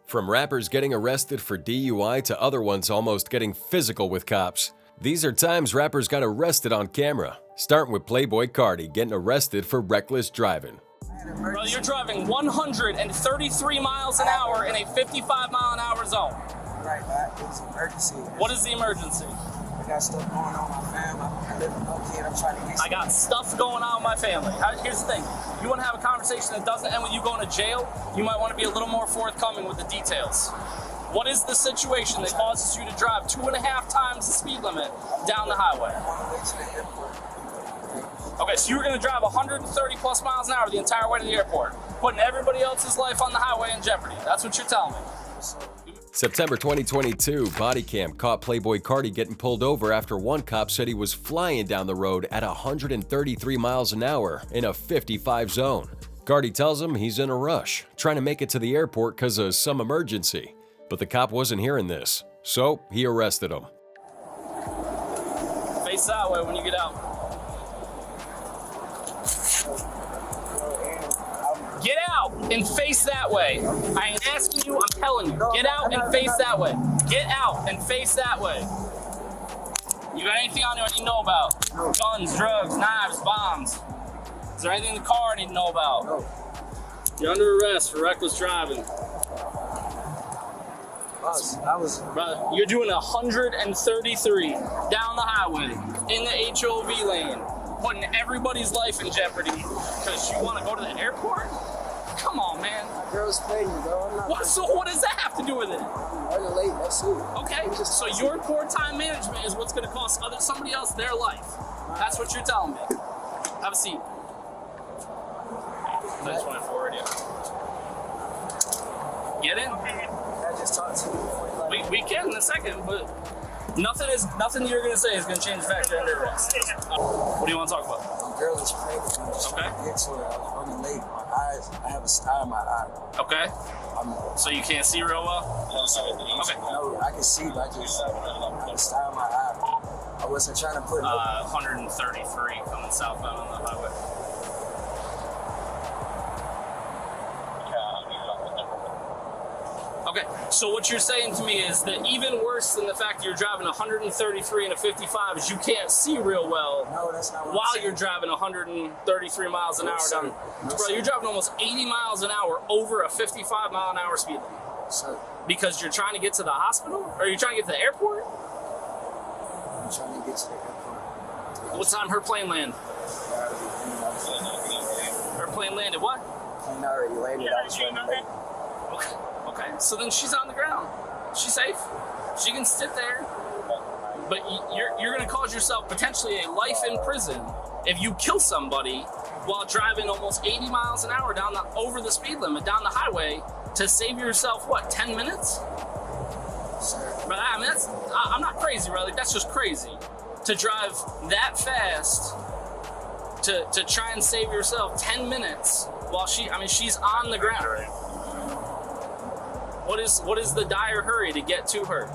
From rappers getting arrested for DUI to other ones almost getting physical with cops. These are times rappers got arrested on camera, starting with Playboy Cardi getting arrested for reckless driving. Bro, you're driving 133 miles an hour in a 55 mile an hour zone. Right, but it's an emergency. What is the emergency? I got stuff going on with my family. I live with no kid. I'm trying to get I got stuff going on with my family. Here's the thing. You want to have a conversation that doesn't end with you going to jail, you might want to be a little more forthcoming with the details. What is the situation that causes you to drive 2.5 times the speed limit down the highway? I'm on the way to the airport. Okay, so you were going to drive 130 plus miles an hour the entire way to the airport, putting everybody else's life on the highway in jeopardy. That's what you're telling me. September 2022, body cam caught Playboy Cardi getting pulled over after one cop said he was flying down the road at 133 miles an hour in a 55 zone. Cardi tells him he's in a rush, trying to make it to the airport because of some emergency. But the cop wasn't hearing this, so he arrested him. Face that way when you get out. Get out and face that way. I ain't asking you, I'm telling you. Get out and face that way. Get out and face that way. You got anything on you I need to know about? Guns, drugs, knives, bombs. Is there anything in the car I need to know about? No. You're under arrest for reckless driving. Brother, you're doing 133 down the highway in the HOV lane, putting everybody's life in jeopardy because you want to go to the airport? Come on, man. Girls pregnant, bro. I'm not. What? So what does that have to do with it? I'm running late. That's it. Okay, so your poor time management is what's going to cost somebody else their life. That's what you're telling me. Have a seat. I just went forward, yeah. Get in. I just talked to you. We can in a second, but nothing you're gonna say is gonna change the fact you're under arrest. What do you want to talk about? My girl is pregnant. I'm just trying to get to her. I was running late. My eyes, I have a sty in my eye. Okay. So you can't see real well? Okay. No, I can see, but I have a sty in my eye. I wasn't trying to put 133 coming southbound on the highway. Okay, so what you're saying to me is that even worse than the fact that you're driving 133 and a 55 is you can't see real well. No, that's not what while you're driving 133 miles an hour down. Bro, you're driving almost 80 miles an hour over a 55 mile an hour speed limit. Sir. Because you're trying to get to the hospital? Or are you trying to get to the airport? I'm trying to get to the airport. What time her plane land? Her plane landed what? Plane already landed. I was running late. Okay, so then she's on the ground. She's safe. She can sit there. But you're going to cause yourself potentially a life in prison if you kill somebody while driving almost 80 miles an hour over the speed limit down the highway to save yourself, what, 10 minutes? Sir. But I mean, I'm not crazy, bro. Like, that's just crazy. To drive that fast to try and save yourself 10 minutes while she's on the ground. What is the dire hurry to get to her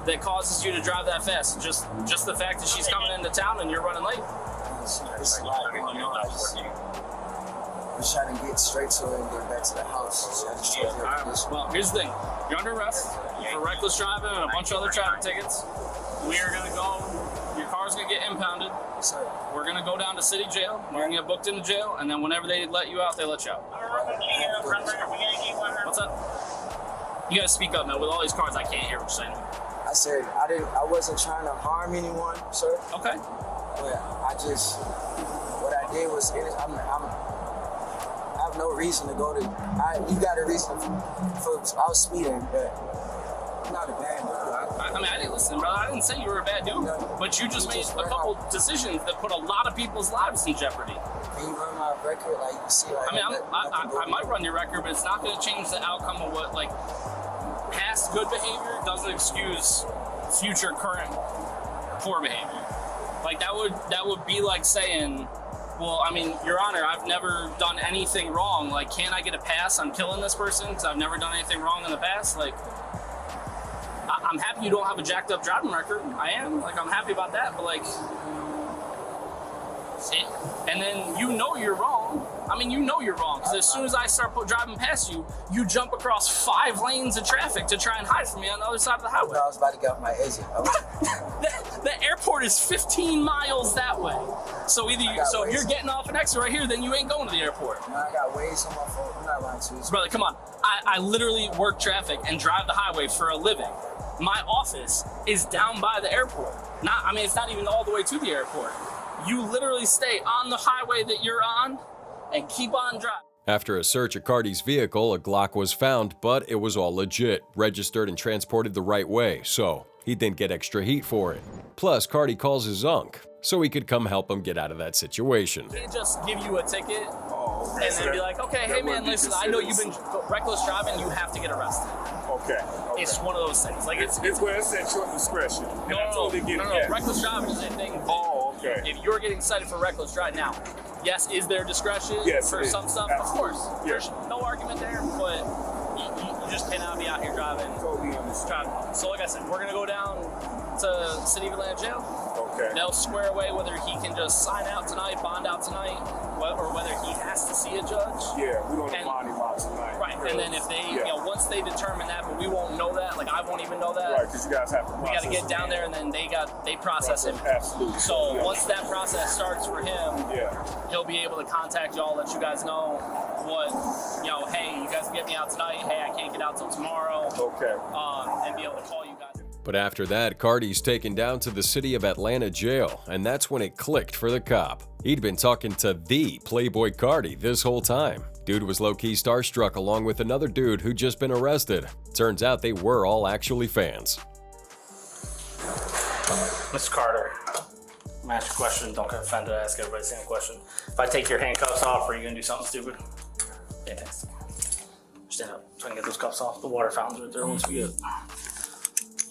that causes you to drive that fast? Just the fact that she's coming into town and you're running late? It's a lot going on. I was trying to get straight to her and get back to the house. So I just told her. All right, well, here's the thing. You're under arrest for reckless driving and a bunch of other traffic tickets. We are going to go. Your car's going to get impounded. Sir. We're going to go down to city jail. We're going to get booked into jail. And then whenever they let you out, they let you out. What's up? You gotta speak up, man. With all these cars, I can't hear what you're saying. I said I wasn't trying to harm anyone, sir. Okay. But what I did was, I have no reason to go to. You got a reason for I was speeding, but I'm not a bad dude. I didn't listen, brother. I didn't say you were a bad dude, but you just made a couple decisions that put a lot of people's lives in jeopardy. Can you run my record? Like, you see, like, I might run your record, but it's not going to change the outcome of what, like, past good behavior doesn't excuse future current poor behavior. Like, that would be like saying, well, I mean, Your Honor, I've never done anything wrong. Like, can't I get a pass on killing this person because I've never done anything wrong in the past? Like, I'm happy you don't have a jacked up driving record. I am. Like, I'm happy about that, but, like, And then you know you're wrong. I mean, you know you're wrong, because as soon as I start driving past you, you jump across 5 lanes of traffic to try and hide from me on the other side of the highway. I was about to get off my exit. The airport is 15 miles that way. So either if you're getting off an exit right here, then you ain't going to the airport. Man, I got ways on my phone. I'm not lying to you. Brother, come on. I literally work traffic and drive the highway for a living. My office is down by the airport. It's not even all the way to the airport. You literally stay on the highway that you're on and keep on driving. After a search of Cardi's vehicle, a Glock was found, but it was all legit, registered and transported the right way, so he didn't get extra heat for it. Plus, Cardi calls his unc, so he could come help him get out of that situation. They just give you a ticket and then be like, okay, hey man, listen, I know you've been reckless driving, you have to get arrested. Okay. It's one of those things. Like it's where it's at your discretion. No. Reckless driving is a thing. Oh, okay. If you're getting cited for reckless driving, now, yes, is there discretion for some stuff? Of course. There's no argument there, but you just cannot be out here driving. Totally understand. So like I said, we're gonna go down to City of Atlanta jail. Okay. They'll square away whether he can just sign out tonight, bond out tonight, or whether he has to see a judge. Yeah, we don't have bonding out tonight. Right, and then if they, once they determine that, but we won't know that, like I won't even know that. Right, because you guys have to process. We got to get down there, and then they process him. Absolutely. So once that process starts for him, he'll be able to contact y'all, let you guys know what, hey, you guys can get me out tonight. Hey, I can't get out till tomorrow. Okay. And be able to call you guys. But after that, Cardi's taken down to the City of Atlanta jail, and that's when it clicked for the cop. He'd been talking to the Playboy Cardi this whole time. Dude was low-key starstruck along with another dude who'd just been arrested. Turns out they were all actually fans. Mr. Carter, I'm gonna ask you a question. Don't get offended. I ask everybody the same question. If I take your handcuffs off, are you gonna do something stupid? Fantastic. Stand up so I can get those cuffs off. The water fountain's right there once we get.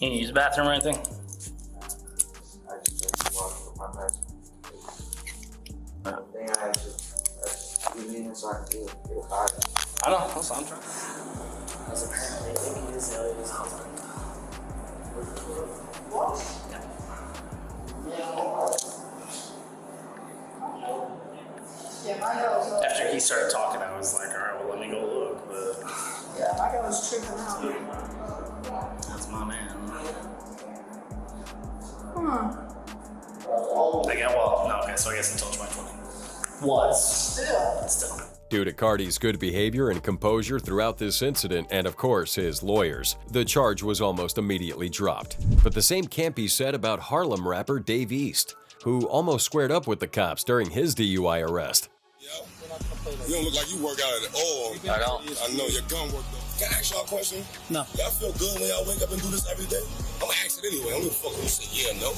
You need to use the bathroom or anything? I know, that's what I'm trying. That's apparently I think he is his husband. After he started talking, I was like, all right, well, let me go look. But yeah, my guy was tripping out. That's my man. So I guess until 2020. Still. Due to Cardi's good behavior and composure throughout this incident, and of course his lawyers, the charge was almost immediately dropped. But the same can't be said about Harlem rapper Dave East, who almost squared up with the cops during his DUI arrest. You don't look like you work out at all. I don't. I know your gun work though. Can I ask y'all a question? No. Y'all feel good when y'all wake up and do this every day? I'm gonna ask it anyway. I'm gonna fuck with you say yeah, no.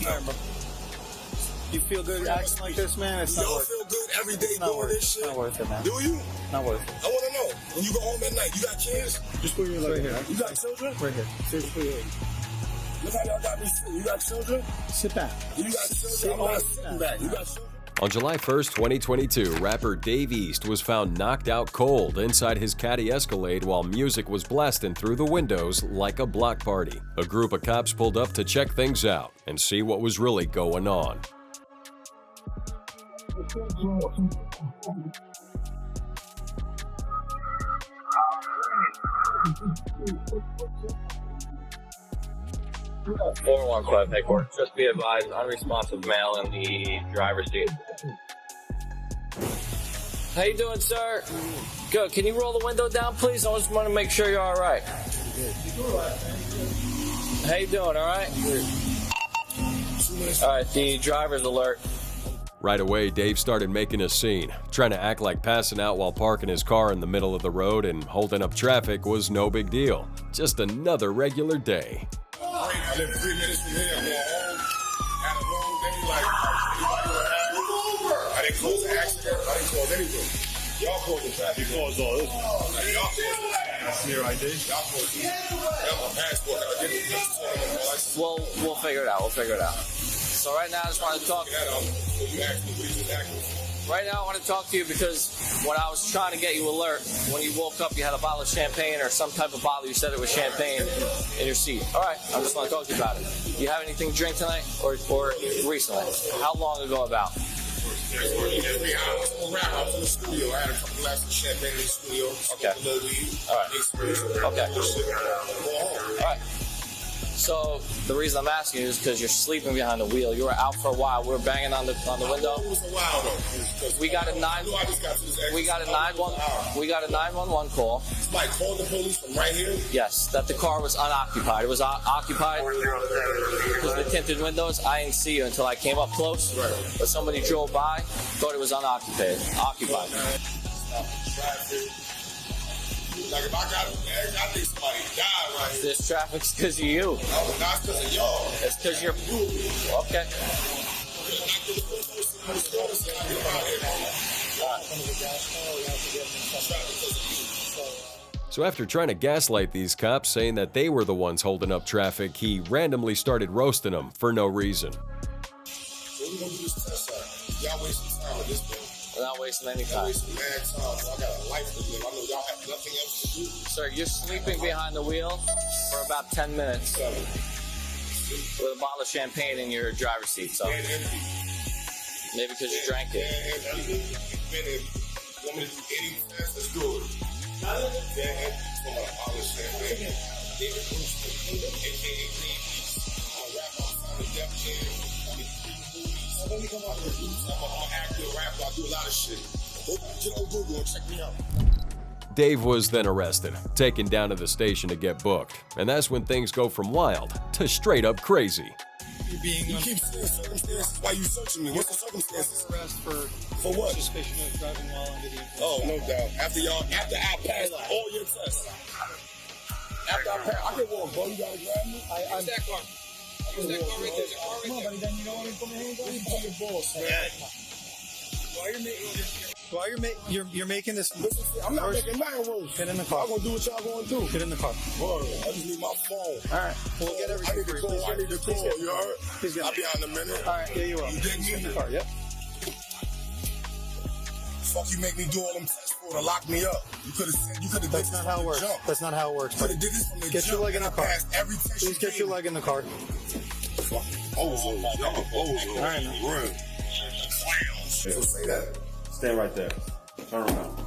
No. You feel good acting like this, man? It's not worth it. Y'all feel good every day doing this shit? Not worth it, man. Do you? Not worth it. I wanna know. When you go home at night, you got kids? Just put your leg right here. You got children? Right here. Seriously, put your leg. Look how y'all got me sitting. You got children? Sit back. You got children? I'm not sitting back. You got children? On July 1st, 2022, rapper Dave East was found knocked out cold inside his Caddy Escalade while music was blasting through the windows like a block party. A group of cops pulled up to check things out and see what was really going on. One Club headquarters. Just be advised, unresponsive male in the driver's seat. How you doing, sir? Good. Can you roll the window down, please? I just want to make sure you're all right. How you doing? All right. All right. The driver's alert. Right away, Dave started making a scene. Trying to act like passing out while parking his car in the middle of the road and holding up traffic was no big deal. Just another regular day. I live 3 minutes from here. I'm going home. Had a long day. Like, anybody would have. I didn't cause an accident. I didn't cause anything. Y'all caused the traffic. You caused all this. Like, y'all caused it. That's your ID? Y'all caused it. That's my passport. I didn't just We'll figure it out. So right now, I just want to talk. So you asked me what you was asking. Right now, I want to talk to you because when I was trying to get you alert, when you woke up, you had a bottle of champagne or some type of bottle. You said it was champagne in your seat. All right, I just want to talk to you about it. Do you have anything to drink tonight or recently? How long ago about? Every hour I was in the studio. I had a couple glasses of champagne in the studio. Okay. A little weed. All right. Okay. All right. So the reason I'm asking you is because you're sleeping behind the wheel. You were out for a while. We were banging on the window. It was a while though. We got a 911 call. Somebody called the police from right here. Yes, that the car was unoccupied. It was occupied because of the tinted windows. I didn't see you until I came up close. Right. But somebody drove by, thought it was occupied. Like if I got a bag, I think somebody died right here. This traffic's because of you. No, it's not because of y'all. It's because you're... Okay. So after trying to gaslight these cops, saying that they were the ones holding up traffic, he randomly started roasting them for no reason. We're going to do this test out. Y'all wasting time with this thing. We're not wasting any Y'all time. wasting mad time. I got a life to live. I know y'all have nothing else to do. Sir, you're sleeping behind the wheel for about 10 minutes with a bottle of champagne in your driver's seat. So And empty. maybe because you drank it. And empty. Want me to do any test? Let's do it. And empty. From a bottle of champagne. David Brewster, a.k.a. I'll rap outside the Def Jam. I'm an actor, rapper, I do a lot of shit. Get on Google and check me out. Dave was then arrested, taken down to the station to get booked. And that's when things go from wild to straight up crazy. You keep saying circumstances. Why you searching me? What's the circumstances? Arrest for what? suspicion of driving while under the influence. Oh, no doubt. After I passed all your tests. After I passed, I can walk, bro. You gotta grab me. Use that car. Use that car right there. Come on, buddy. Then you know what I'm coming here. You tell your boss, man. You're making this. Listen, I'm not making nothing worse. Get in the car. I'm gonna do what y'all gonna do. Get in the car. Word. I just need my phone. All right. We'll get everything. I need to call. You heard? Please get I'll be out in a minute. All right. Yeah, you will. You dig me? In the car. Yep. Fuck you make me do all them tests for to lock me up. You could have said, you could have did That's this not how it from the works. jump. That's not how it works. Could have did this from the Get jump. your leg in the and I car. passed every test Please get your leg in the car. All right, man. So say that. Stand right there. Turn around.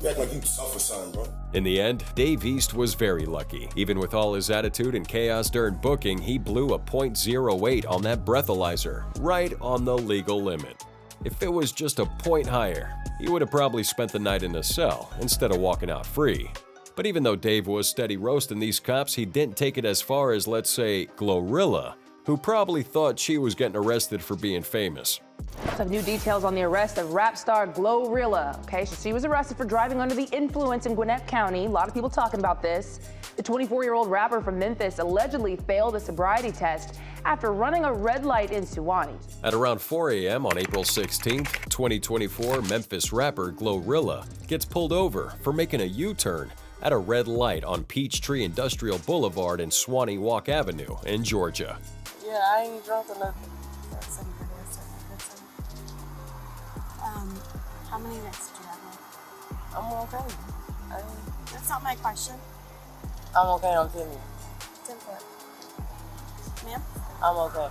You act like you tough or something, bro. In the end, Dave East was very lucky. Even with all his attitude and chaos during booking, he blew a .08 on that breathalyzer, right on the legal limit. If it was just a point higher, he would have probably spent the night in a cell instead of walking out free. But even though Dave was steady roasting these cops, he didn't take it as far as, let's say, Glorilla, who probably thought she was getting arrested for being famous. Some new details on the arrest of rap star Glorilla. Okay, so she was arrested for driving under the influence in Gwinnett County. A lot of people talking about this. The 24-year-old rapper from Memphis allegedly failed a sobriety test after running a red light in Suwanee. At around 4 a.m. on April 16, 2024, Memphis rapper Glorilla gets pulled over for making a U-turn at a red light on Peachtree Industrial Boulevard and Swanee Walk Avenue in Georgia. Yeah, I ain't drunk or nothing. How many nights did you have left? I'm okay. That's not my question. I'm okay, I'm telling you. Ma'am? I'm okay.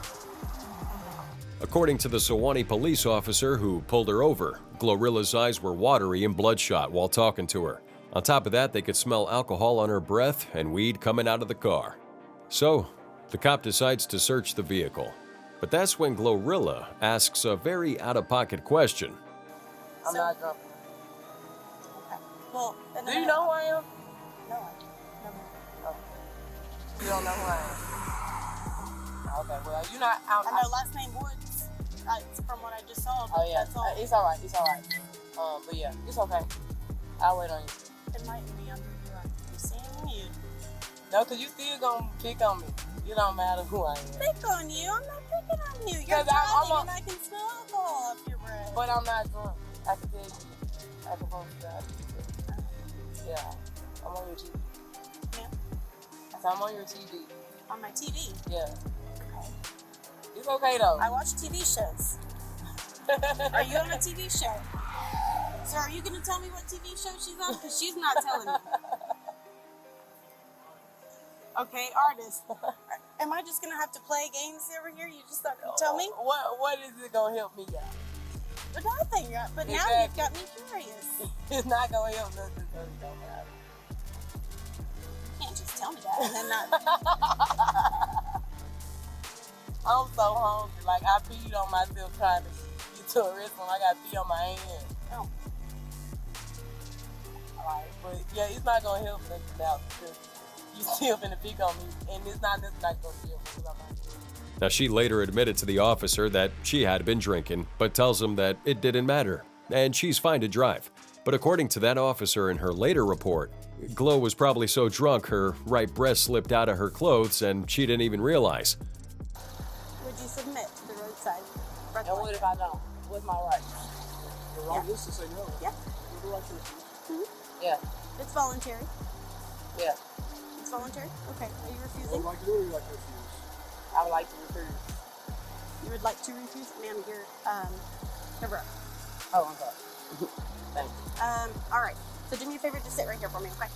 According to the Suwanee police officer who pulled her over, Glorilla's eyes were watery and bloodshot while talking to her. On top of that, they could smell alcohol on her breath and weed coming out of the car. So, the cop decides to search the vehicle. But that's when Glorilla asks a very out-of-pocket question. I'm not drunk. Okay. Well, Do you know who I am? No, I don't. Oh. You don't know who I am? Okay, well, you're not out. I know last name Woods, from what I just saw. But Oh, yeah. That's all. It's all right. It's all right. But yeah, it's okay. I'll wait on you. It might be under you seeing you. No, because you still going to pick on me. You don't matter who I am. Pick on you? I'm not picking on you. You're 'Cause driving and I can smell alcohol off your breath. But I'm not drunk. I can tell you. I can post that. Yeah. I'm on your TV. Yeah. I'm on your TV. On my TV? Yeah. Okay. It's okay though. I watch TV shows. Are you on a TV show? So are you going to tell me what TV show she's on? Because she's not telling me. Okay, artist. Am I just going to have to play games over here? You just not going to tell me? What is it gonna help me out? But nothing. But now Exactly. you've got me curious. It's not gonna help nothing. So it don't matter. You can't just tell me that and then not. I'm so hungry. Like I peed on myself trying to get to a restaurant. I got pee on my hand. Oh. Alright, but yeah, it's not gonna help nothing out because you still finna pick on me, and it's not nothing not gonna help because I'm not. Now, she later admitted to the officer that she had been drinking, but tells him that it didn't matter, and she's fine to drive. But according to that officer in her later report, Glo was probably so drunk her right breast slipped out of her clothes and she didn't even realize. Would you submit to the roadside? And what if I don't? What's my right? The wrong is to say no. Yeah. You're the right to refuse. Yeah. It's voluntary. Yeah. It's voluntary? Okay. Are you You refusing? don't like to do it, or you like to refuse? I would like to refuse. You would like to refuse? Ma'am, you're, cover up. Oh, I'm sorry. Thank you. All right. So do me a favor, just sit right here for me, okay?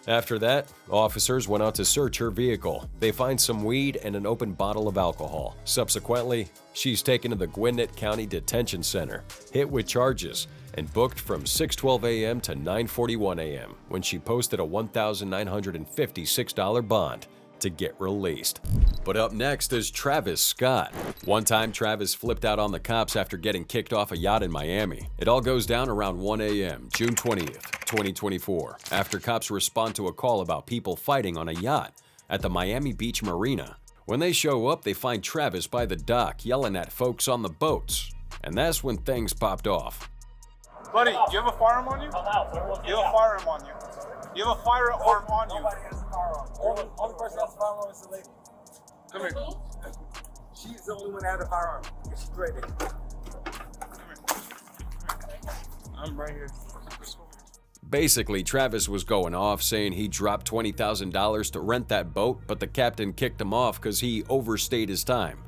After that, officers went out to search her vehicle. They find some weed and an open bottle of alcohol. Subsequently, she's taken to the Gwinnett County Detention Center, hit with charges, and booked from 6:12 a.m. to 9:41 a.m. when she posted a $1,956 bond to get released. But up next is Travis Scott. One time, Travis flipped out on the cops after getting kicked off a yacht in Miami. It all goes down around 1 a.m., June 20th, 2024, after cops respond to a call about people fighting on a yacht at the Miami Beach Marina. When they show up, they find Travis by the dock yelling at folks on the boats. And that's when things popped off. Buddy, do you have a firearm on you? You have a firearm on you. You have a firearm on you. Nobody has a firearm. Only person that has a firearm is the lady. Come here. She's the only one that has a firearm. She's threatening. I'm right here. Basically, Travis was going off saying he dropped $20,000 to rent that boat, but the captain kicked him off because he overstayed his time.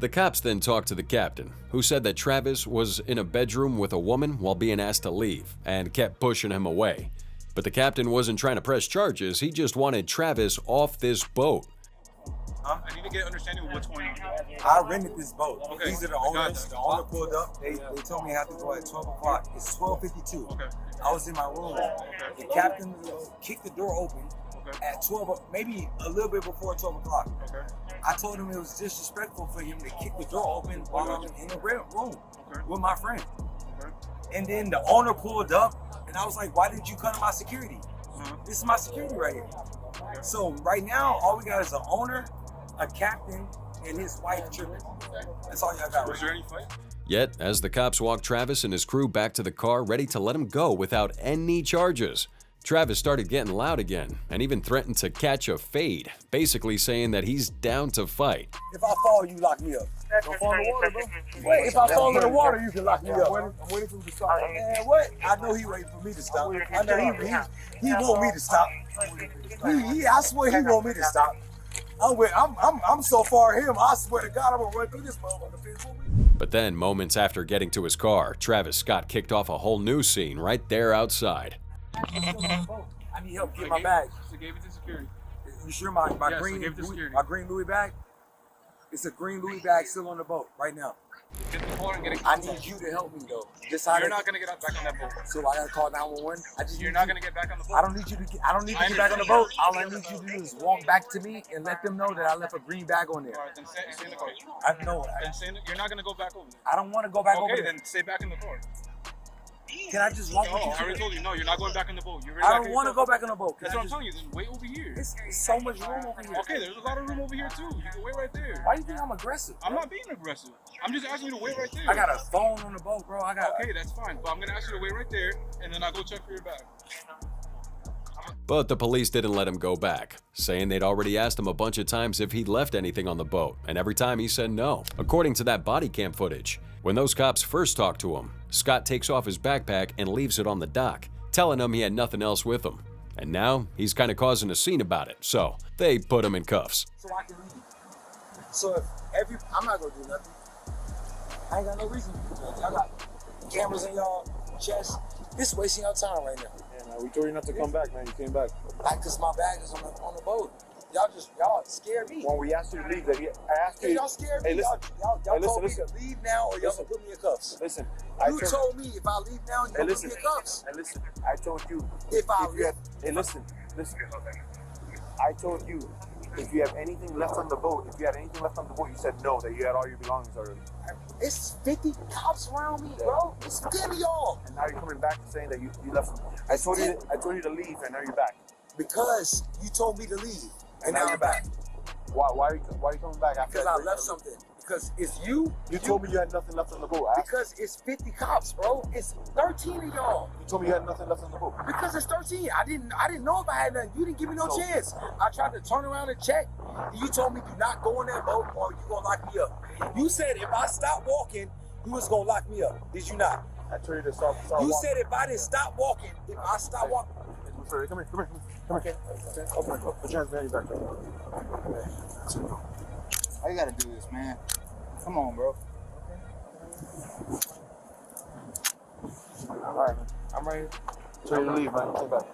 The cops then talked to the captain, who said that Travis was in a bedroom with a woman while being asked to leave and kept pushing him away. But the captain wasn't trying to press charges, he just wanted Travis off this boat. I need to get an understanding of what's going on. I rented this boat. Okay. These are the owners. The owner pulled up. They told me I have to go at 12 o'clock. It's 12:52. Okay. I was in my room. The captain kicked the door open at 12, maybe a little bit before 12 o'clock. Okay. I told him it was disrespectful for him to kick the door open while I'm in the room with my friend. Okay. And then the owner pulled up, and I was like, why did you come to my security? This is my security right here. So right now, all we got is an owner, a captain, and his wife tripping. That's all y'all got. Was there any fight? Yet, as the cops walked Travis and his crew back to the car ready to let him go without any charges, Travis started getting loud again and even threatened to catch a fade, basically saying that he's down to fight. If I fall, you lock me up. Don't fall in the water, bro. Wait, if I fall in the water, you can lock me up. I'm waiting for him to stop. Man, what? I know he waiting for me to stop. I know he want me to stop. I swear he want me to stop. I'm so far him. I swear to God, I'm gonna run through this motherfucker. But then, moments after getting to his car, Travis Scott kicked off a whole new scene right there outside. I need help get my bag. So gave it to security. You sure my Yes, green I gave it to security. my green Louis bag? It's a green Louis bag still on the boat right now. Get the phone and get in I contact. need you to help me though. You're not gonna get back on that boat. So I gotta call 911. You're not gonna get back on the boat. I don't need you to get back on the boat. All I need you to do is walk back to me and let them know that I left a green bag on there. All right, then stay in the car. I know. You're not gonna go back over there. I don't want to go back over Okay, there. then stay back in the car. Can I just walk No, with you? I already told you. No, you're not going back on the boat. I don't want to go back on the boat. That's what I'm telling you. Then wait over here. There's so much room over here. Okay, there's a lot of room over here too. You can wait right there. Why do you think I'm aggressive? I'm not being aggressive. I'm just asking you to wait right there. I got a phone on the boat, bro. Okay, that's fine. But I'm gonna ask you to wait right there, and then I'll go check for your bag. But the police didn't let him go back, saying they'd already asked him a bunch of times if he'd left anything on the boat, and every time he said no. According to that body cam footage, when those cops first talked to him, Scott takes off his backpack and leaves it on the dock, telling him he had nothing else with him. And now he's kind of causing a scene about it, so they put him in cuffs. So I can leave. So if I'm not gonna do nothing. I ain't got no reason to do that. Y'all got cameras in y'all chest. This is wasting your time right now. Yeah, man, we told you not to come back, man. You came back. Like, cause my bag is on the boat. Y'all scared me. When we asked you to leave, I asked you. Y'all scared me. Hey, listen. Y'all Hey, listen, told me listen. to leave now or y'all gonna put me in cuffs. Listen. You told me if I leave now, you're gonna put me in cuffs. Hey, listen. I told you. If I you have, hey, listen. I told you if you have anything left on the boat, you said no, that you had all your belongings already. It's 50 cops around me, bro. It's 10 of y'all. And now you're coming back and saying that you left them. I told you to leave, and now you're back. Because you told me to leave, and now you're back. Why are you coming back after? Because I left something. Because it's you. You told me you had nothing left on the boat. Because it's 50 cops, bro. It's 13 of y'all. You told me you had nothing left on the boat. Because it's 13. I didn't know if I had nothing. You didn't give me no chance. I tried to turn around and check. And you told me do not go in that boat or you gonna lock me up. You said if I stopped walking, you was gonna lock me up. Did you not? I told you to stop walking. You said if I didn't stop walking, if I stopped walking. Come here. Okay. Put your hands behind your back. How you gotta do this, man? Come on, bro. All right, man. I'm ready. So you leave, man. Come back.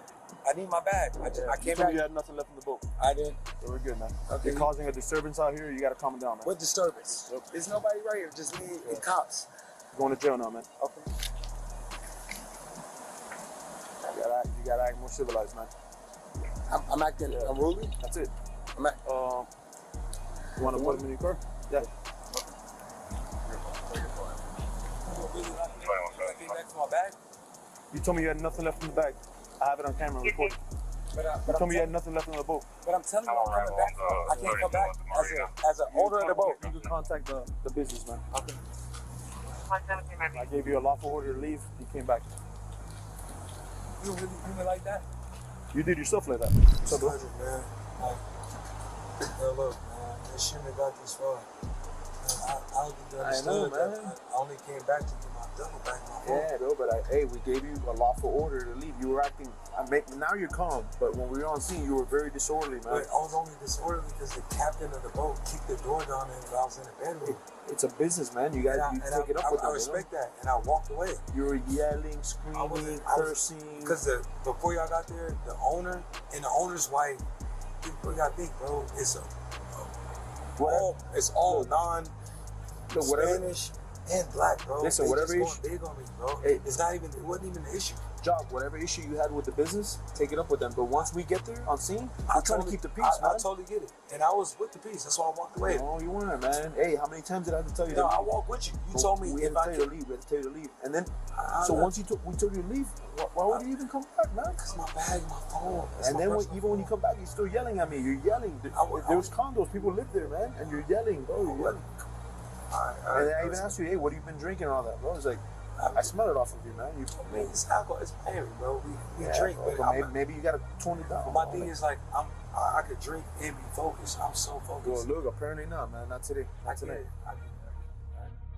I need my bag. I came back. You had nothing left in the boat. I did. So we're good, man. Okay. You're causing a disturbance out here. You gotta calm it down, man. What disturbance? Yep. There's nobody right here. Just me and cops. You're going to jail now, man. Okay. You gotta act more civilized, man. I'm acting. I'm ruling. That's it. I'm at. You want to put him in your car? Yeah. You told me you had nothing left in the bag. I have it on camera recorded. You told me you had nothing left in the boat. But I'm telling you, I'm coming back. I can't come back as an owner of the boat. You can contact the businessman. Okay. I gave you a lawful order to leave. You came back. You really do me like that? You did yourself like that. So, man. Look, man. They shouldn't have got this far. I know, man. I only came back to get my double back in my phone. Yeah, bro, but we gave you a lawful order to leave. You were acting, now you're calm, but when we were on scene, you were very disorderly, man. But I was only disorderly because the captain of the boat kicked the door down and I was in the bedroom. It's a business, man. You gotta take it up with them. I respect that, and I walked away. You were yelling, screaming, cursing. Because before y'all got there, the owner and the owner's wife, you gotta think, bro, it's all non-Spanish and black, bro. Listen, whatever issue, big on me, bro. Hey, it wasn't even an issue. Job, whatever issue you had with the business, take it up with them. But once we get there on scene, we're trying to keep the peace, man. I totally get it. And I was with the peace. That's why I walked away. No, you weren't, man. Hey, how many times did I have to tell you that? No, I walked with you. You told me we had to tell you to leave. We had to tell you to leave. And then, once we told you to leave, why would you even come back, man? Because my bag, my phone. And then even when you come back, you're still yelling at me. You're yelling. There's condos. People live there, man. And you're yelling, bro. You're yelling. And I even asked you, hey, what have you been drinking and all that, bro? It's like, I smell it off of you, man. It's alcohol. It's married, bro. We drink, but maybe you gotta tone it down. My thing is like, I could drink and be focused. I'm so focused. Well, look, apparently not, man. Not today. Not today.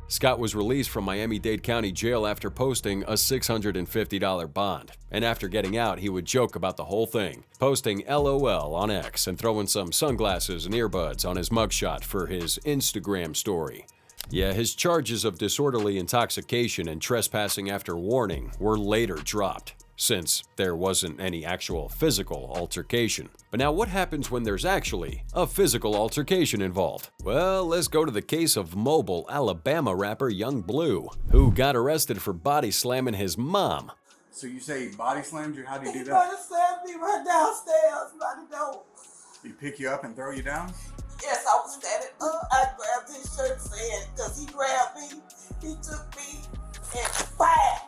Scott was released from Miami-Dade County Jail after posting a $650 bond. And after getting out, he would joke about the whole thing, posting LOL on X and throwing some sunglasses and earbuds on his mugshot for his Instagram story. Yeah, his charges of disorderly intoxication and trespassing after warning were later dropped, since there wasn't any actual physical altercation. But now what happens when there's actually a physical altercation involved? Well, let's go to the case of Mobile, Alabama rapper Young Blue, who got arrested for body slamming his mom. So you say he body slammed you? How do you do He that? body slammed me right downstairs by the door. He pick you up and throw you down? Yes, I was standing up. I grabbed his shirt saying, because he grabbed me, he took me, and bam!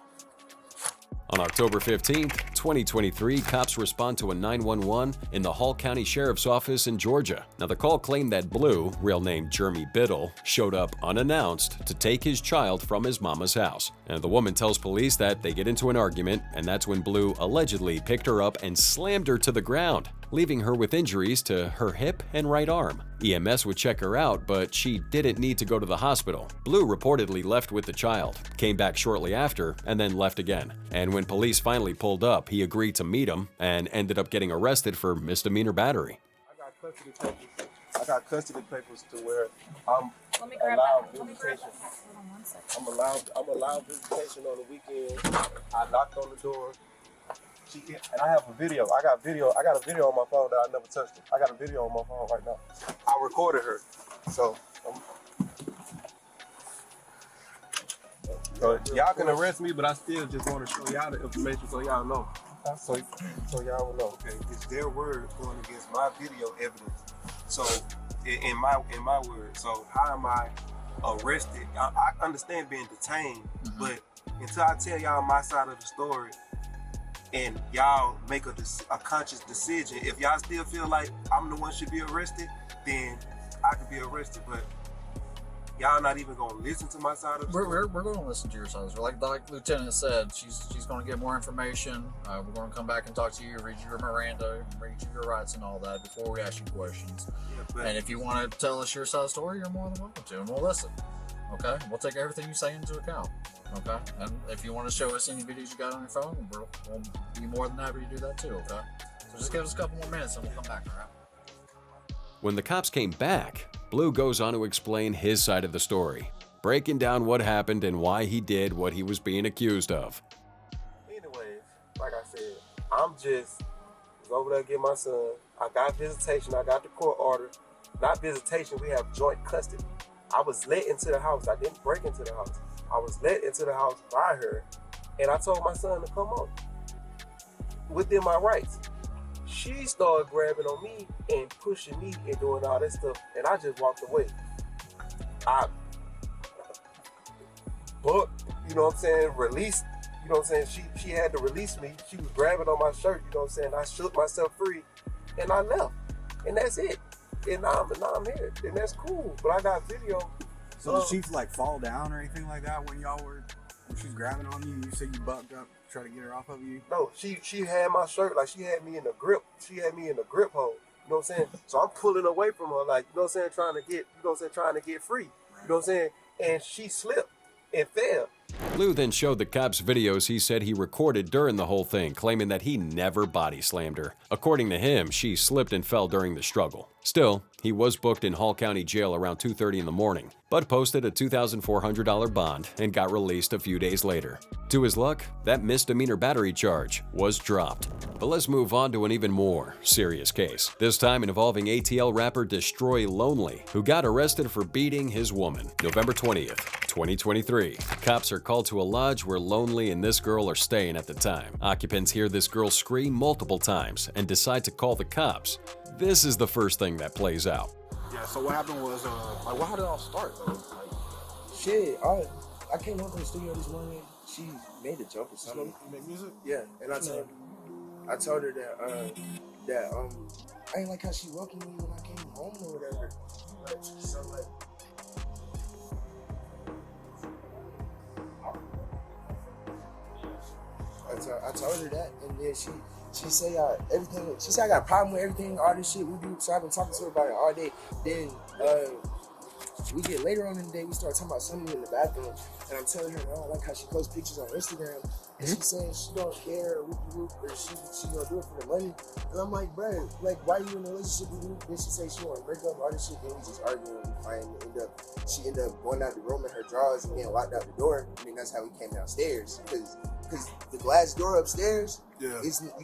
On October 15th, 2023, cops respond to a 911 in the Hall County Sheriff's Office in Georgia. Now, the call claimed that Blue, real name Jeremy Biddle, showed up unannounced to take his child from his mama's house. And the woman tells police that they get into an argument, and that's when Blue allegedly picked her up and slammed her to the ground, leaving her with injuries to her hip and right arm. EMS would check her out, but she didn't need to go to the hospital. Blue reportedly left with the child, came back shortly after, and then left again. And when police finally pulled up, he agreed to meet him and ended up getting arrested for misdemeanor battery. I got custody papers to where I'm allowed visitation. on one second. I'm allowed visitation on the weekend. I knocked on the door. And I have a video. I got a video on my phone that I never touched it. I got a video on my phone right now. I recorded her. So y'all can arrest me, but I still just want to show y'all the information so y'all know. So y'all will know. Okay, it's their word going against my video evidence. So in my word. So how am I arrested? I understand being detained, but until I tell y'all my side of the story, and y'all make a conscious decision, if y'all still feel like I'm the one should be arrested, then I could be arrested. But y'all not even gonna listen to my side of the story. We're gonna listen to your side of the story. Like Lieutenant said, she's gonna get more information. We're gonna come back and talk to you, read you your Miranda, read you your rights and all that before we ask you questions. And if you want to tell us your side of the story, you're more than welcome to, and we'll listen. Okay, we'll take everything you say into account. Okay, and if you want to show us any videos you got on your phone, we'll be more than happy to do that too. Okay, so just give us a couple more minutes and we'll come back. All right. When the cops came back, Blue goes on to explain his side of the story, breaking down what happened and why he did what he was being accused of. Anyways, like I said, I'm just was over there to get my son. I got visitation. I got the court order. Not visitation. We have joint custody. I was let into the house. I didn't break into the house. I was let into the house by her, and I told my son to come on within my rights. She started grabbing on me and pushing me and doing all that stuff, and I just walked away. But you know what I'm saying, released, you know what I'm saying, she had to release me. She was grabbing on my shirt, you know what I'm saying, I shook myself free, and I left, and that's it. And now I'm here, and that's cool, but I got video. So did she like fall down or anything like that when she's grabbing on you? You said you bucked up, try to get her off of you? No, she had my shirt, like she had me in the grip. She had me in the grip hold. You know what I'm saying? So I'm pulling away from her, like, you know what I'm saying, trying to get free. You know what I'm saying? And she slipped and fell. Blue then showed the cops videos he said he recorded during the whole thing, claiming that he never body slammed her. According to him, she slipped and fell during the struggle. Still, he was booked in Hall County Jail around 2:30 in the morning, but posted a $2,400 bond and got released a few days later. To his luck, that misdemeanor battery charge was dropped. But let's move on to an even more serious case, this time involving ATL rapper Destroy Lonely, who got arrested for beating his woman. November 20th, 2023. Cops are called to a lodge where Lonely and this girl are staying at the time. Occupants hear this girl scream multiple times and decide to call the cops. This is the first thing that plays out. Yeah, so what happened was, how did it all start though? Shit, I came home from the studio this morning. She made a jump or something. You make music? Yeah, and I told her that I ain't like how she welcomed me when I came home or whatever. So like, I told her that, and then she said everything. She said I got a problem with everything, all this shit we do. So I've been talking to her about it all day. Then we get later on in the day, we start talking about something in the bathroom, and I'm telling her I don't like how she posts pictures on Instagram, and she saying she don't care, or she gonna do it for the money. And I'm like, bruh, like, why you in a relationship with me? Then she say she wanna break up, all this shit. Then we just arguing, we fighting. She ended up going out the room in her drawers and being locked out the door. I mean, that's how we came downstairs, because the glass door upstairs, you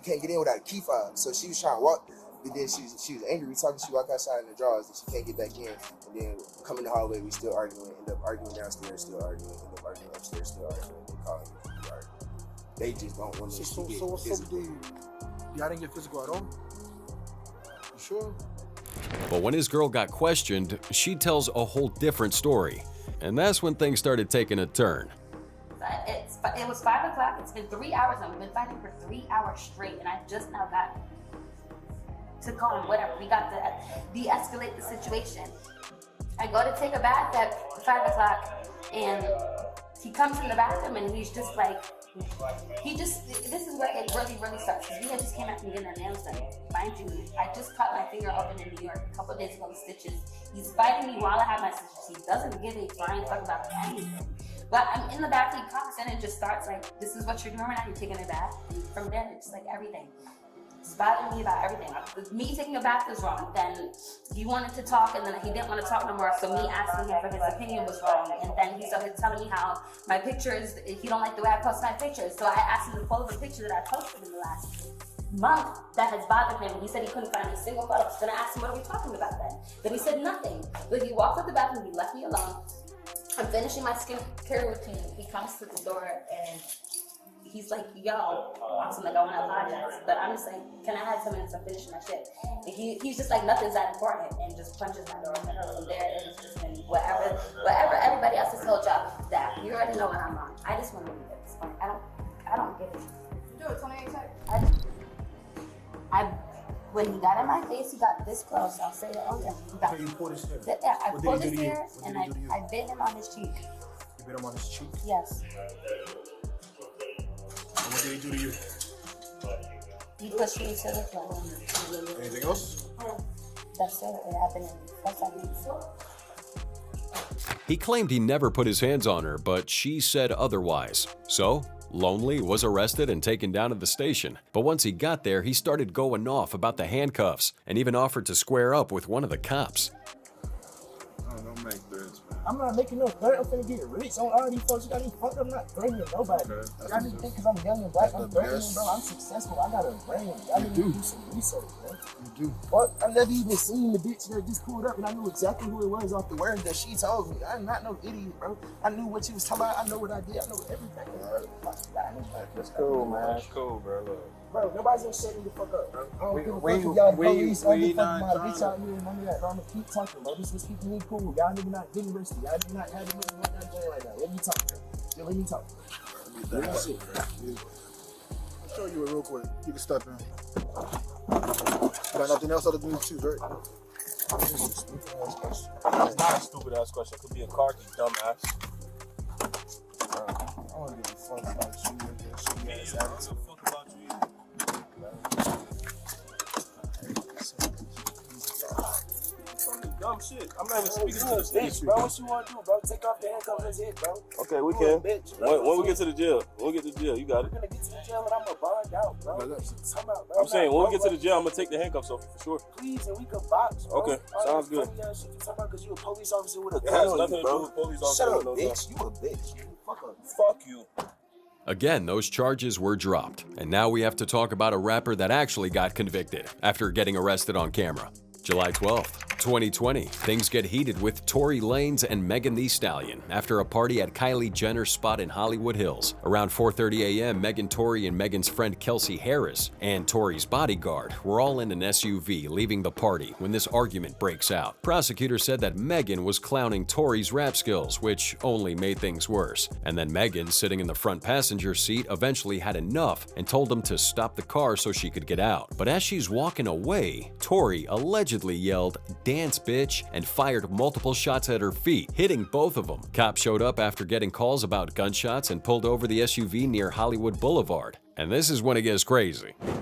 can't get in without a key fob. So she was trying to walk. But then she was angry. She walked outside in the drawers and she can't get back in. And then come in the hallway, we still arguing. End up arguing downstairs, still arguing. End up arguing upstairs, still arguing. They calling me arguing. They just don't want to So what's up with y'all didn't get physical at all? You sure? But when his girl got questioned, she tells a whole different story. And that's when things started taking a turn. It was 5 o'clock. It's been 3 hours and we've been fighting for 3 hours straight. And I just now got to calm, whatever. We got to de-escalate the situation. I go to take a bath at 5 o'clock and he comes in the bathroom and he's just like, this is where it really, really starts. We had just came out from getting our nails done. Mind you, I just cut my finger open in New York a couple days ago with stitches. He's fighting me while I have my stitches. He doesn't give a flying fuck about anything. But I'm in the bath, he comes in and just starts like, this is what you're doing right now, you're taking a bath. And from there, it's like everything. He's bothering me about everything. Me taking a bath is wrong. Then he wanted to talk, and then he didn't want to talk no more. So me asking him for his opinion was wrong. And then he started telling me how my pictures, he don't like the way I post my pictures. So I asked him to pull up a picture that I posted in the last month that has bothered him. He said he couldn't find a single photo. Then I asked him, what are we talking about then? But he said nothing. But he walked out the bathroom, he left me alone. I'm finishing my skincare routine. He comes to the door and he's like, yo, I'm like, I want to apologize. But I'm just like, can I have 10 minutes? I'm finishing my shit. And he's just like, nothing's that important, and just punches my door. And from there, it's just been whatever everybody else has told y'all, that you already know what I'm on. I just want to leave it at this point. I don't get it. Do it, 28 seconds. When he got in my face, he got this close. I'll say that. Oh yeah, he got. You pulled his hair. Yeah, I What pulled did he his do to you? hair What and did he do to you? I bit him on his cheek. You bit him on his cheek? Yes. And what did he do to you? He pushed me to the floor. Anything else? That's it. It happened in 4 seconds. He claimed he never put his hands on her, but she said otherwise. So, Lonely was arrested and taken down to the station. But once he got there, he started going off about the handcuffs and even offered to square up with one of the cops. Don't make threats, man. I'm not making no threat. I'm finna get rich on all these folks. You got me fucked up. I'm not threatening nobody. Y'all just think because I'm young and black, I'm threatening, bro. I'm successful. I got a brand. Y'all need to do some research, man. You do. What? I never even seen the bitch that just pulled up, and I knew exactly who it was off the words that she told me. I'm not no idiot, bro. I knew what she was talking about. I know what I did. I know everything. That's cool, man. That's cool, bro. Look. Bro, nobody's gonna shut me the fuck up, bro. I don't give a fuck if y'all police. I don't give a fuck about a bitch out here and none of that, bro. I'm gonna keep talking, bro. This is keeping me cool. Y'all niggas not getting arrested. Y'all niggas not having me on that joint like that. Let me talk, bro. Yeah, let me talk. Let me shit, bro. I'll show you it real quick. You can step in. Got nothing else other than these shoes, right? It's not a stupid ass question. It could be a car, you dumbass. I don't give a fuck about you. I don't give a fuck about you. Dumb shit. I'm not even speaking to the stage, bro. What you want to do, bro? Take off the handcuffs. That's it, bro. Okay, we can. When we get to the jail, you got it. We're gonna get to the jail and I'm gonna bond out, bro. I'm saying when we get to the jail, I'm gonna take the handcuffs off for sure. Please, and we can box, bro. Okay, sounds good. Shit you talking about because you a police officer with a It gun has on nothing you, to do bro. with police officer. Shut up, with no bitch. gun. You a bitch. Fuck up. Fuck you. Again, those charges were dropped, and now we have to talk about a rapper that actually got convicted after getting arrested on camera. July 12th, 2020, things get heated with Tory Lanez and Megan Thee Stallion after a party at Kylie Jenner's spot in Hollywood Hills. Around 4:30 a.m., Megan Tory and Megan's friend Kelsey Harris and Tory's bodyguard were all in an SUV leaving the party when this argument breaks out. Prosecutors said that Megan was clowning Tory's rap skills, which only made things worse. And then Megan, sitting in the front passenger seat, eventually had enough and told them to stop the car so she could get out. But as she's walking away, Tory allegedly yelled, "Dance, bitch," and fired multiple shots at her feet, hitting both of them. Cops showed up after getting calls about gunshots and pulled over the SUV near Hollywood Boulevard. And this is when it gets crazy. Where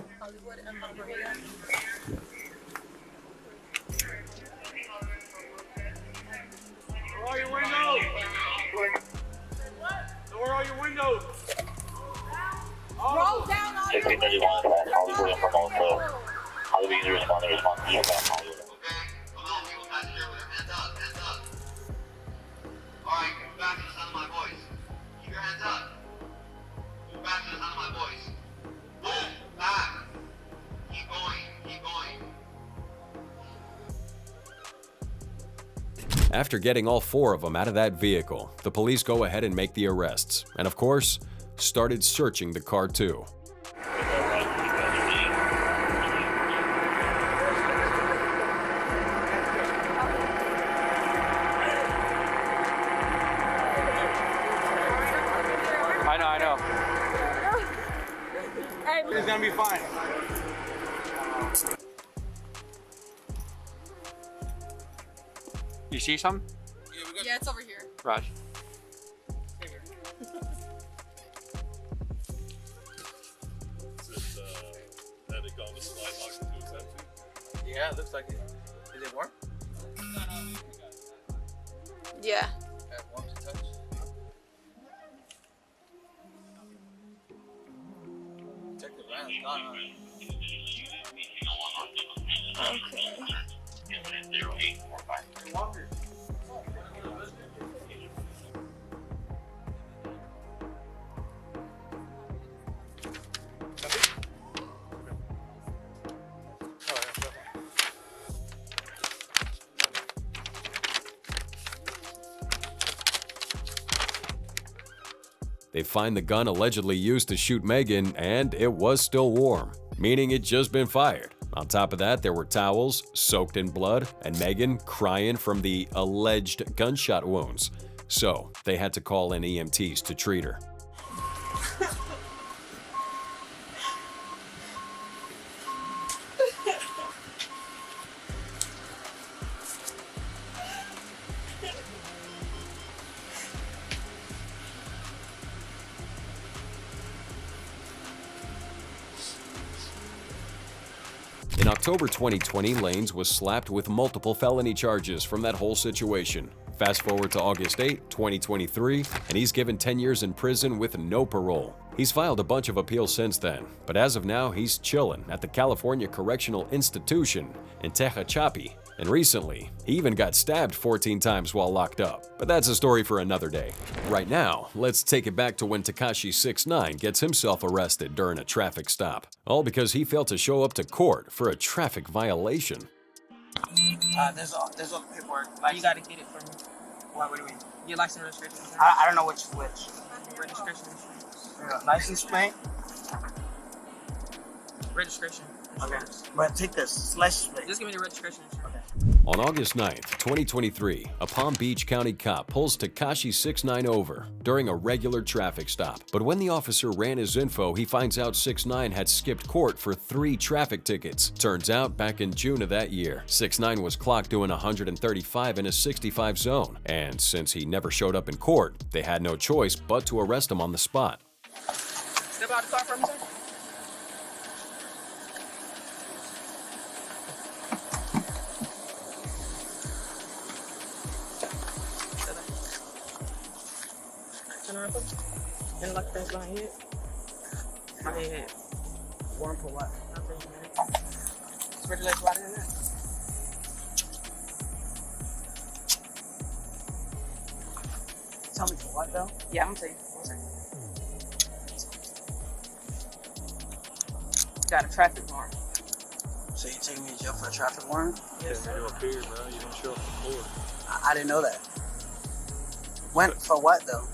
are your windows? Where are your windows? Roll down on your Hollywood respond. Alright, move back to the sound of my voice. Keep your hands up. Move back to the sound of my voice. Move back. Keep going. After getting all four of them out of that vehicle, the police go ahead and make the arrests, and of course, started searching the car too. I know. It's gonna be fine. You see some? Yeah, it's over here. Raj. Yeah, it looks like it. Is it warm? Yeah. That warm to touch. Check the ground, it's gone, huh? They find the gun allegedly used to shoot Megan, and it was still warm, meaning it'd just been fired. On top of that, there were towels soaked in blood and Megan crying from the alleged gunshot wounds. So they had to call in EMTs to treat her. In October 2020, Lanez was slapped with multiple felony charges from that whole situation. Fast forward to August 8, 2023, and he's given 10 years in prison with no parole. He's filed a bunch of appeals since then, but as of now, he's chilling at the California Correctional Institution in Tekashi. And recently, he even got stabbed 14 times while locked up. But that's a story for another day. Right now, let's take it back to when Tekashi 6ix9ine gets himself arrested during a traffic stop. All because he failed to show up to court for a traffic violation. There's all the paperwork. You gotta get it from me. What do you mean? Your license registration. I don't know which. Registration. License plate. Registration. Okay. But take this license plate. Just give me the registration. Okay. On August 9th, 2023, a Palm Beach County cop pulls Tekashi 6ix9ine over during a regular traffic stop. But when the officer ran his info, he finds out 6ix9ine had skipped court for 3 traffic tickets. Turns out, back in June of that year, 6ix9ine was clocked doing 135 in a 65 zone. And since he never showed up in court, they had no choice but to arrest him on the spot. Step out the car for me, sir. And like that's my head. My head. Warm for what? Nothing, man. Spread your legs wider than that. Tell me for what though? Yeah, I'm gonna tell you. 1 second. Got a traffic warrant. So you taking me to jail for a traffic warrant? Yes, sir. You appeared, bro. You didn't show up for court. I didn't know that. When? For what though?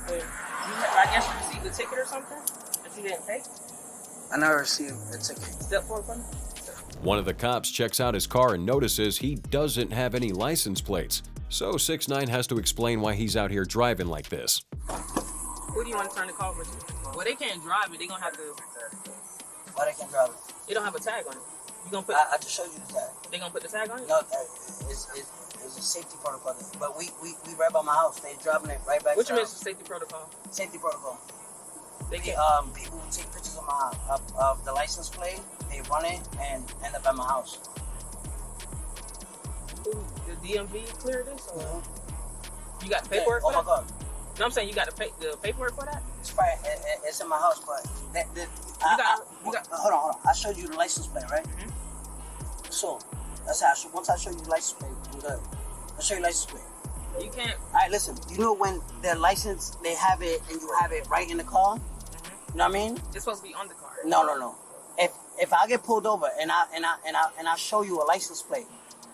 I guess you received a ticket or something that you didn't pay. I never received a ticket. Step forward for me. One of the cops checks out his car and notices he doesn't have any license plates. So 6ix9ine has to explain why he's out here driving like this. Who do you want to turn the car over to? Well, they can't drive it. They're going to have to... Why they can't drive it? They don't have a tag on it. You gonna put? I just showed you the tag. They gonna put the tag on it? No, it's a safety protocol. But we right by my house. They driving it right back. What you mean it's a safety protocol? Safety protocol. They get people who take pictures of the license plate. They run it and end up at my house. Ooh, the DMV cleared this? Or you got the paperwork for that? Oh my God. No, I'm saying you got the paperwork for that? It's probably, it's in my house, but hold on. I showed you the license plate, right? Mm-hmm. So that's how. Once I show you the license plate, I'll show you the license plate. You can't. All right, listen. You know when their license, they have it, and you have it right in the car. Mm-hmm. You know what I mean? It's supposed to be on the car. No. If I get pulled over and I show you a license plate,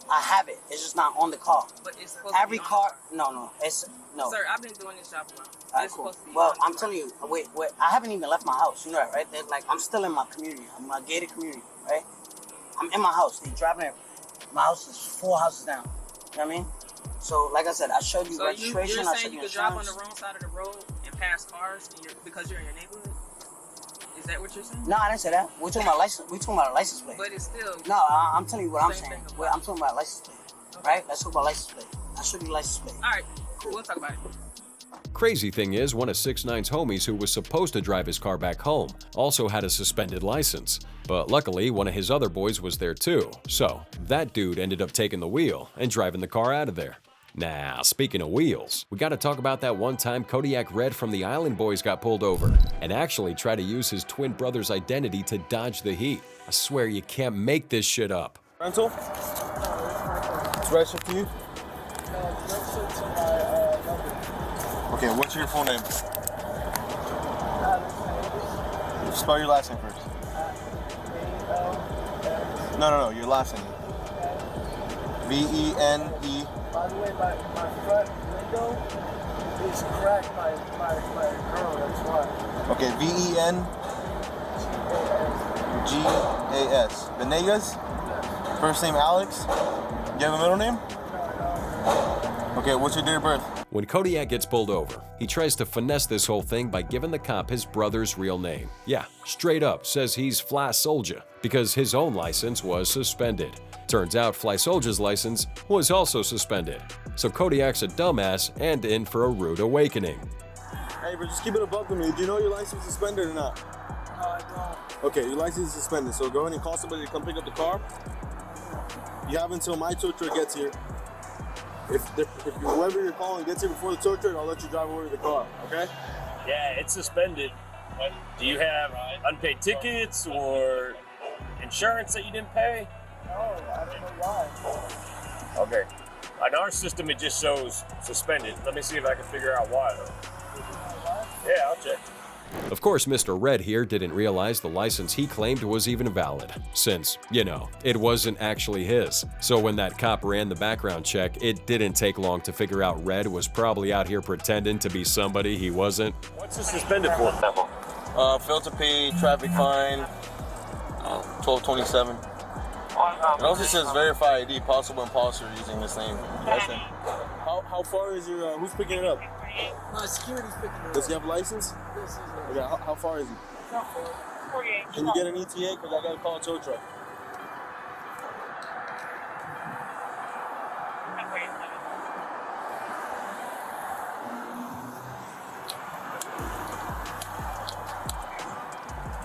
I have it. It's just not on the car. But it's supposed every to be car. No. It's no. Sir, I've been doing this job for a while. All right, cool. Well, I'm telling you. Wait. I haven't even left my house. You know that, right? Like I'm still in my community. I'm in my gated community, right? I'm in my house. They driving it. My house is 4 houses down. You know what I mean? So, like I said, I showed you registration. You're saying you could drive on the wrong side of the road and pass cars because you're in your neighborhood? Is that what you're saying? No, I didn't say that. We're talking about license. We're talking about a license plate. But it's still. No, I'm telling you what I'm saying. I'm talking about a license plate. Okay. Right? Let's talk about license plate. I'll show you the license plate. All right, cool. We'll talk about it. Crazy thing is, one of 6ix9ine's homies who was supposed to drive his car back home also had a suspended license. But luckily, one of his other boys was there too. So that dude ended up taking the wheel and driving the car out of there. Now, speaking of wheels, we gotta talk about that one time Kodak Red from the Island Boys got pulled over and actually tried to use his twin brother's identity to dodge the heat. I swear you can't make this shit up. Rental? It's registered to you? Okay, what's your full name? Spell your last name first. No, your last name. V-E-N-E. By the way, my front window is cracked by girl, that's why. Okay, V-E-N-G-A-S. Venegas? First name Alex? You have a middle name? Okay, what's your date of birth? When Kodak gets pulled over, he tries to finesse this whole thing by giving the cop his brother's real name. Yeah, straight up says he's Fly Soldier because his own license was suspended. Turns out Fly Soldier's license was also suspended. So Kodak's a dumbass and in for a rude awakening. Hey, but just keep it above me. Do you know your license is suspended or not? No, I don't. Okay, your license is suspended, so go ahead and call somebody to come pick up the car. You have until my tow truck gets here. If whoever you're calling gets here before the tow truck, I'll let you drive over to the car, okay? Yeah, it's suspended. Do you have unpaid tickets or insurance that you didn't pay? No, I don't know why. Okay. On our system, it just shows suspended. Let me see if I can figure out why, though. Yeah, I'll check. Of course, Mr. Red here didn't realize the license he claimed was even valid, since, you know, it wasn't actually his. So when that cop ran the background check, it didn't take long to figure out Red was probably out here pretending to be somebody he wasn't. What's he suspended for? Failed to pay traffic fine, 1227. It also says verify ID, possible imposter using this name. How far is your, who's picking it up? Security's picking it up. Does he have a license? This is Okay, how far is he? Can you get an ETA? Because I got to call a tow truck.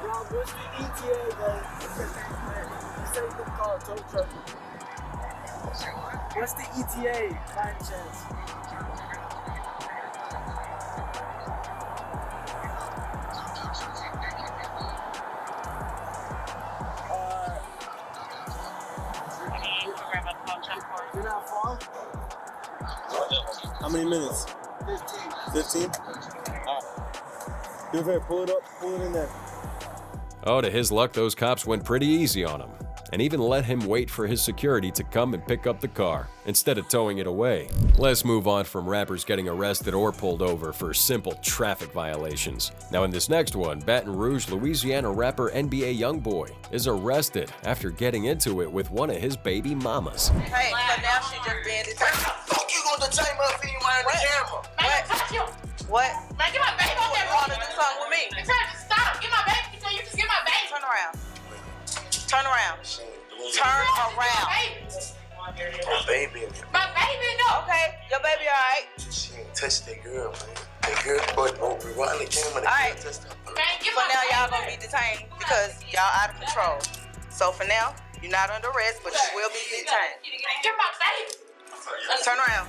Rob, what's the ETA, though? You said you could call a tow truck. What's the ETA, by any chance? You're not far? How many minutes? 15? Alright. Do it, pull it up, pull it in there. Oh, to his luck, those cops went pretty easy on him, and even let him wait for his security to come and pick up the car, instead of towing it away. Let's move on from rappers getting arrested or pulled over for simple traffic violations. Now in this next one, Baton Rouge, Louisiana rapper NBA Youngboy is arrested after getting into it with one of his baby mamas. Hey, so now she just being detained. Fuck you gonna detain me if you mind the camera? What? Man, get my baby on there. You wanna do something with me? Just stop. Get my baby. You just get my baby. Turn around. Turn around. Turn around. My baby. My baby, no. Okay, your baby all right. She ain't touched that girl, man. That girl, but rewind the camera. All right. So now y'all gonna be detained because y'all out of control. So for now, you're not under arrest, but you will be detained. Get my baby. Turn around.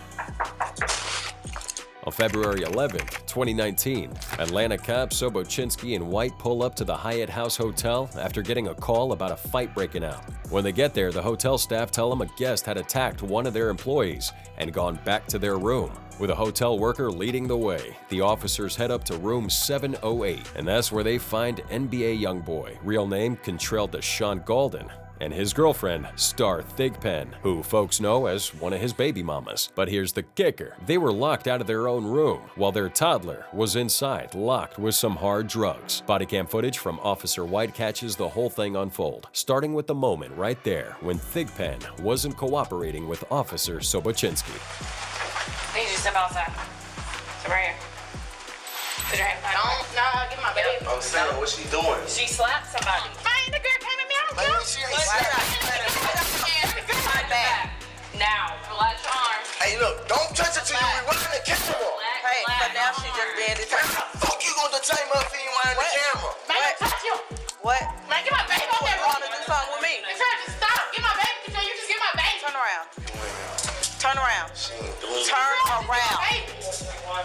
On February 11th, 2019, Atlanta cops Sobocinski and White pull up to the Hyatt House Hotel after getting a call about a fight breaking out. When they get there, the hotel staff tell them a guest had attacked one of their employees and gone back to their room. With a hotel worker leading the way, the officers head up to room 708, and that's where they find NBA Youngboy, real name Contrell Deshaun Golden, and his girlfriend, Star Thigpen, who folks know as one of his baby mamas. But here's the kicker. They were locked out of their own room, while their toddler was inside, locked with some hard drugs. Bodycam footage from Officer White catches the whole thing unfold, starting with the moment right there when Thigpen wasn't cooperating with Officer Sobocinski. I need you to step outside. Step right here. Put your hand behind your back. Get my baby. I'm saying, what's she doing? She slapped somebody. Fine, the girl came at me. I don't care. She Put my back. Now, relax your arms. Hey, look, don't touch it till you rewind the camera. Hey, so now she just being detained. Fuck you gonna detain me if you mind the camera? Man, touch you. What? Man, get my baby on there. You wanna do something with me? Just stop. Get my baby. You just get my baby. Turn around. Turn around. Turn around. My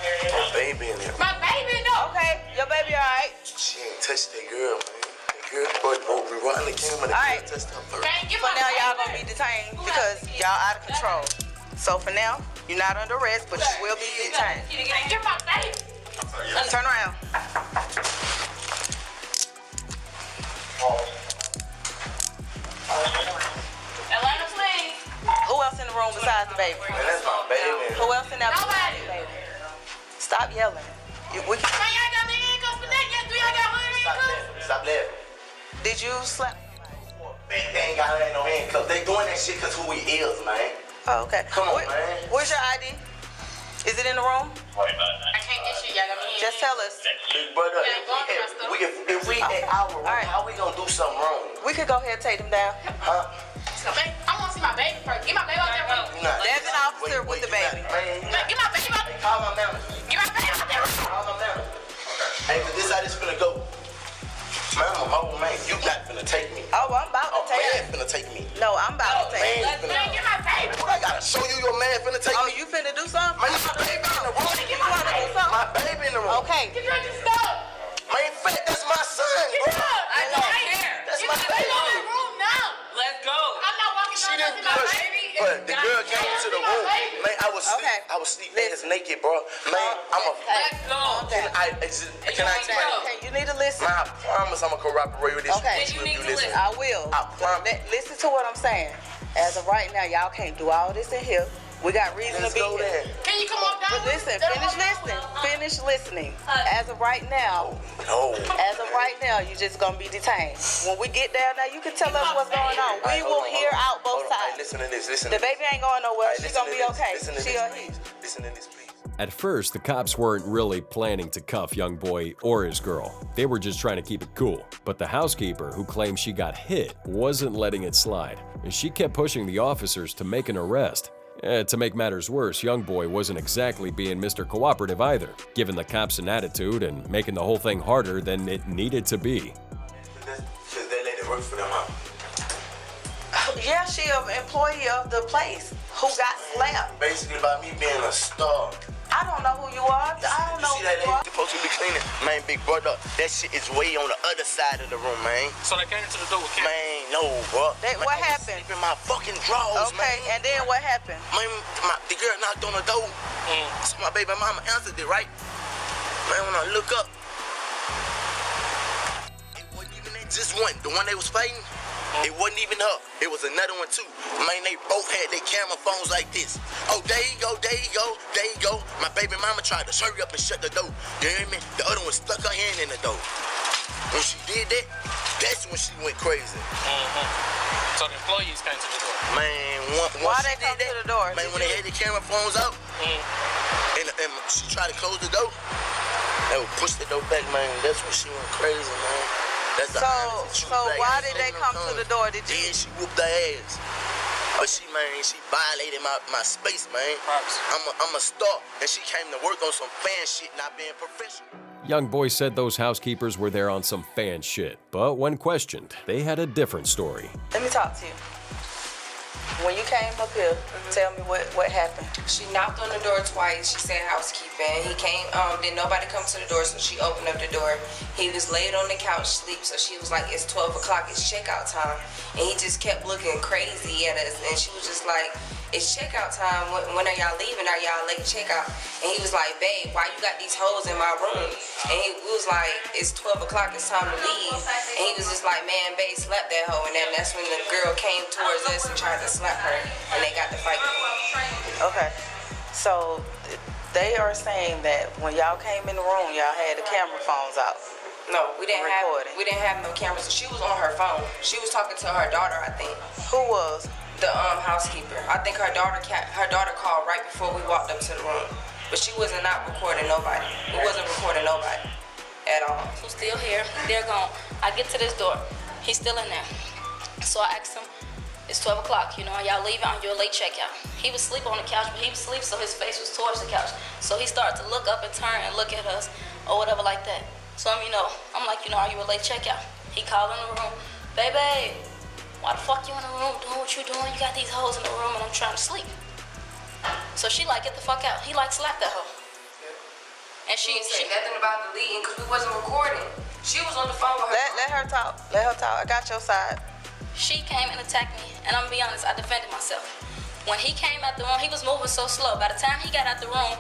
baby in there. My baby, no. Okay, your baby all right. She ain't touched that girl, man. That Girl, we run the camera. All right. For now, y'all gonna be detained because y'all out of control. So for now, you're not under arrest, but you will be detained. Get my baby. Turn around. Atlanta, please. Who else in the room besides the baby? Man, that's my baby. Who else in that room besides the baby? Stop yelling. Stop laughing. Did you slap? They ain't got no handcuffs. They doing that shit because who he is, man. Oh, okay. Come on, man. Where's your ID? Is it in the room? I can't get shit, y'all got me. Just tell us. Big brother, if we at our room, how we gonna do something wrong? We could go ahead and take them down. Huh? I want to see my baby first. Get my baby out that room. There's an officer with the baby. Get my baby out. Call my manager. Get my baby out that room. Call my manager. Hey, but this how this finna go. Man, I'm a whole man. You not finna take me. Oh, I'm about to take man finna take me. No, I'm about to take Man, Get my baby. What I gotta show you your man finna take me? You finna do something? Man, my baby in the room. You wanna do something? My baby in the room. Okay. Get ready to stop. Man, fat, that's my son. Get up. I don't care. That's Get my my baby out baby. that room now. Let's go. I'm not walking She down didn't my push. baby. But the girl came into the room. Man, I was sleep ass naked, bro. Man, I'm a. Let's go. Can I explain? You need to listen. Man, I promise I'm gonna corroborate with this. Okay. You need to listen. I will. I promise. Listen to what I'm saying. As of right now, y'all can't do all this in here. We got reason Let's to be go here. there. Can you come on down? But listen, finish listening. Finish listening. As of right now, No. as of right now, you're just gonna be detained. When we get down there, you can tell us what's going on. We will hear out both sides. Listen to this. Listen. The baby ain't going nowhere. Hey, She's listen gonna to be this. okay. Listen to She this, or he. please. Listen to this, please. At first, the cops weren't really planning to cuff young boy or his girl. They were just trying to keep it cool. But the housekeeper, who claimed she got hit, wasn't letting it slide. And she kept pushing the officers to make an arrest. To make matters worse, young boy wasn't exactly being Mr. Cooperative either, giving the cops an attitude and making the whole thing harder than it needed to be. Because they let it work for them, huh? Yeah, she an employee of the place who got slapped. Basically, by me being a star. I don't know who you are. I don't know See who that you lady are. supposed to be cleaning? Man, big brother, that shit is way on the other side of the room, man. So they came into the door with cameras? Man, no, bro. What happened? In my fucking drawers, Okay, man. and then what happened? Man, the girl knocked on the door. So my baby mama answered it, right? Man, when I look up, it wasn't even that just one. The one they was fighting, it wasn't even her. It was another one too. Man, they both had their camera phones like this. Oh, there you go, there you go, there you go. My baby mama tried to hurry up and shut the door. You hear me? The other one stuck her hand in the door. When she did that, that's when she went crazy. So the employees came to the door? Man, Why once they she come did to that, the door? man, when they had the camera phones out, and she tried to close the door, they would push the door back, man. That's when she went crazy, man. That's the honest truth, like, why I did ain't they no come to tongue. the door? Did you? Then she whooped her ass. But she violated my space, man. I'm a star, and she came to work on some fan shit, not being professional. Young boy said those housekeepers were there on some fan shit, but when questioned, they had a different story. Let me talk to you. When you came up here, tell me what happened. She knocked on the door twice. She said housekeeping. He came, did nobody come to the door, so she opened up the door. He was laid on the couch sleep, so she was like, it's 12 o'clock, it's checkout time. And he just kept looking crazy at us, and she was just like, it's checkout time. When are y'all leaving? Are y'all late checkout? And he was like, babe, why you got these hoes in my room? And we was like, it's 12 o'clock, it's time to leave. And he was just like, man, babe, slap that hoe. And then that's when the girl came towards us and tried to slap her, and they got to fight. Okay, so they are saying that when y'all came in the room, y'all had the camera phones out. No, we didn't have no cameras. She was on her phone. She was talking to her daughter, I think. Who was? The housekeeper. I think her daughter called right before we walked up to the room. But she wasn't not recording nobody. It wasn't recording nobody at all. Who's still here? They're gone. I get to this door. He's still in there. So I asked him, it's 12 o'clock, you know, are y'all leaving on your late checkout? He was asleep on the couch, but he was asleep, so his face was towards the couch. So he started to look up and turn and look at us or whatever like that. So I'm like, are you a late checkout? He called in the room, baby, why the fuck you in the room doing what you doing? You got these hoes in the room and I'm trying to sleep. So she like, get the fuck out. He like slapped that hoe. And She didn't say nothing about deleting because we wasn't recording. She was on the phone with her. Let her talk. Let her talk. I got your side. She came and attacked me, and I'm gonna be honest, I defended myself. When he came out the room, he was moving so slow. By the time he got out the room,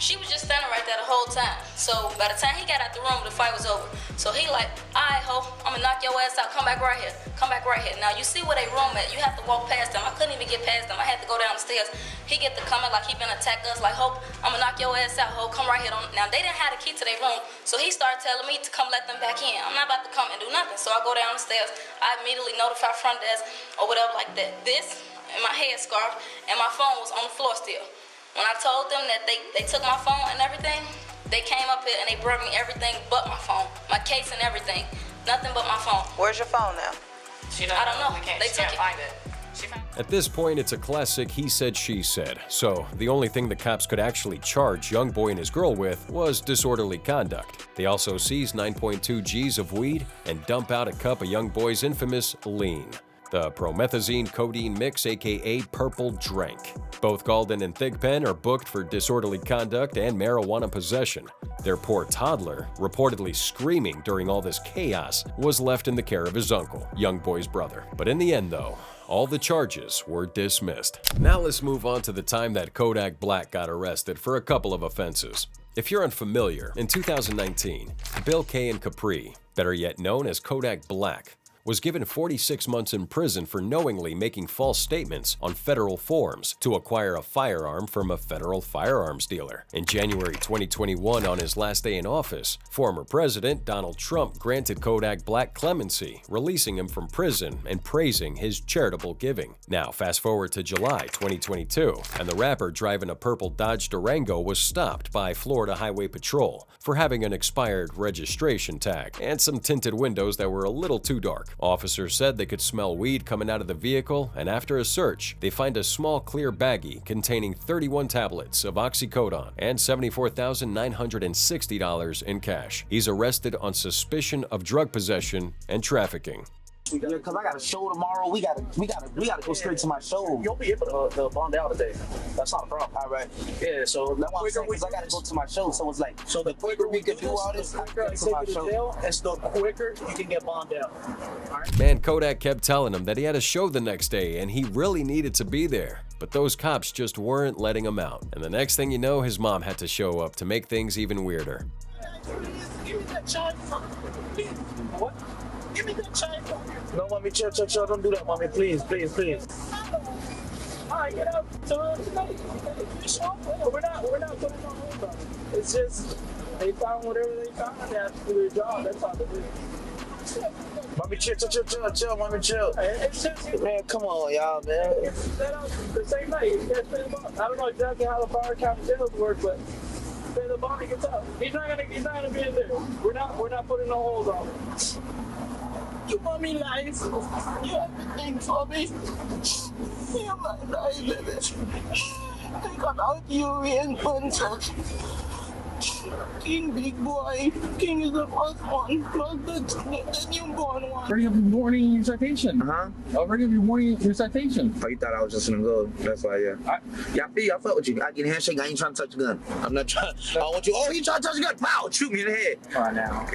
she was just standing right there the whole time. So by the time he got out the room, the fight was over. So he like, all right, ho, I'm gonna knock your ass out. Come back right here. Come back right here. Now you see where they room at. You have to walk past them. I couldn't even get past them. I had to go down the stairs. He get to coming like he been attack us. Like, ho, I'm gonna knock your ass out. Ho, come right here. Now they didn't have the key to their room, so he started telling me to come let them back in. I'm not about to come and do nothing. So I go down the stairs. I immediately notify front desk or whatever like that. This and my headscarf and my phone was on the floor still. When I told them that they took my phone and everything, they came up here and they brought me everything but my phone, my case and everything, nothing but my phone. Where's your phone now? I don't know. They took it. Find it. At this point, it's a classic he said, she said. So the only thing the cops could actually charge Youngboy and his girl with was disorderly conduct. They also seized 9.2 G's of weed and dump out a cup of Youngboy's infamous lean, the promethazine codeine mix, aka Purple Drink. Both Galden and Thigpen are booked for disorderly conduct and marijuana possession. Their poor toddler, reportedly screaming during all this chaos, was left in the care of his uncle, Youngboy's brother. But in the end, though, all the charges were dismissed. Now let's move on to the time that Kodak Black got arrested for a couple of offenses. If you're unfamiliar, in 2019, Bill K. and Capri, better yet known as Kodak Black, was given 46 months in prison for knowingly making false statements on federal forms to acquire a firearm from a federal firearms dealer. In January 2021, on his last day in office, former President Donald Trump granted Kodak Black clemency, releasing him from prison and praising his charitable giving. Now, fast forward to July 2022, and the rapper driving a purple Dodge Durango was stopped by Florida Highway Patrol for having an expired registration tag and some tinted windows that were a little too dark. Officers said they could smell weed coming out of the vehicle, and after a search, they find a small clear baggie containing 31 tablets of oxycodone and $74,960 in cash. He's arrested on suspicion of drug possession and trafficking. Yeah, because I got a show tomorrow. We gotta go straight to my show. You'll be able to bond out today. That's not a problem. All right. Yeah, so that's why I'm saying, because I gotta go to my show. So it's like, so the quicker we can do all this, I can get to my show. And the quicker you can get bond out. Man, Kodak kept telling him that he had a show the next day and he really needed to be there. But those cops just weren't letting him out. And the next thing you know, his mom had to show up to make things even weirder. Give me that chime. What? Give me that chime. No, mommy, chill. Don't do that, mommy. Please. All right, get out. So tonight, we're not putting on hold on it. It's just they found whatever they found. They have to do their job. That's all they do. Mommy, chill. Mommy, chill. It's just, man, come on, y'all, man. It's the same night. You guys pay the bond. I don't know exactly how the Broward County jails work, but pay the bond, he gets out. He's not gonna be in there. We're not putting no hold on it. You want me life? You everything for me. You're my life, baby. I got out you in punches. King, big boy. King is the first one, plus the newborn one. Already have you warning your citation? Already have you warning your citation? Oh, you thought I was just gonna go? That's why, yeah. I fuck with you. I get a handshake. I ain't trying to touch the gun. I'm not trying. I want you. Oh, you trying to touch the gun? Pow! Shoot me in the head. Come on now.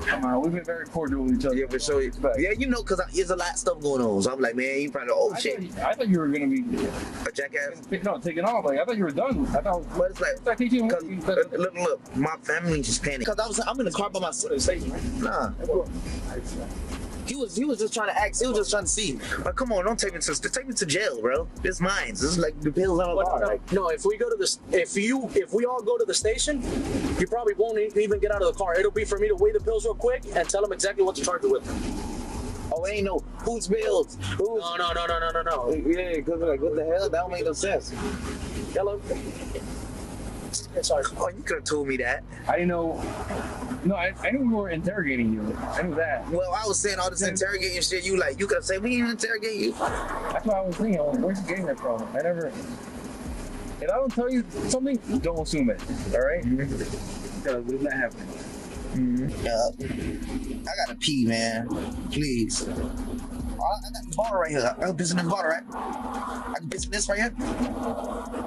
Come on, we've been very cordial with each other. Yeah, for sure. Yeah, you know, because there's a lot of stuff going on. So I'm like, man, you probably, shit. I thought you were gonna be a jackass. No, taking off. Like I thought you were done. I thought. But it's like, look, my family just panicked because I'm in the car by myself. Nah. He was just trying to act. He was just trying to see. Like, come on, don't take me to jail, bro. It's mine. This is like the pills on the bar. No, if we go to if we all go to the station, you probably won't even get out of the car. It'll be for me to weigh the pills real quick and tell them exactly what to charge it with. Oh, ain't no who's bills. No. Yeah, because like, what the hell? That don't make no sense. Hello. Sorry. Oh, you could have told me that. I didn't know. No, I knew we were interrogating you. I knew that. Well, I was saying all this interrogating shit. You could have said we didn't interrogate you. That's what I was thinking. Where's you getting that from? I never. If I don't tell you something, don't assume it. All right? Because it's not happening. I gotta pee, man. Please. I got the bottle right here. I can piss in this bottle, right? I can piss in this right here?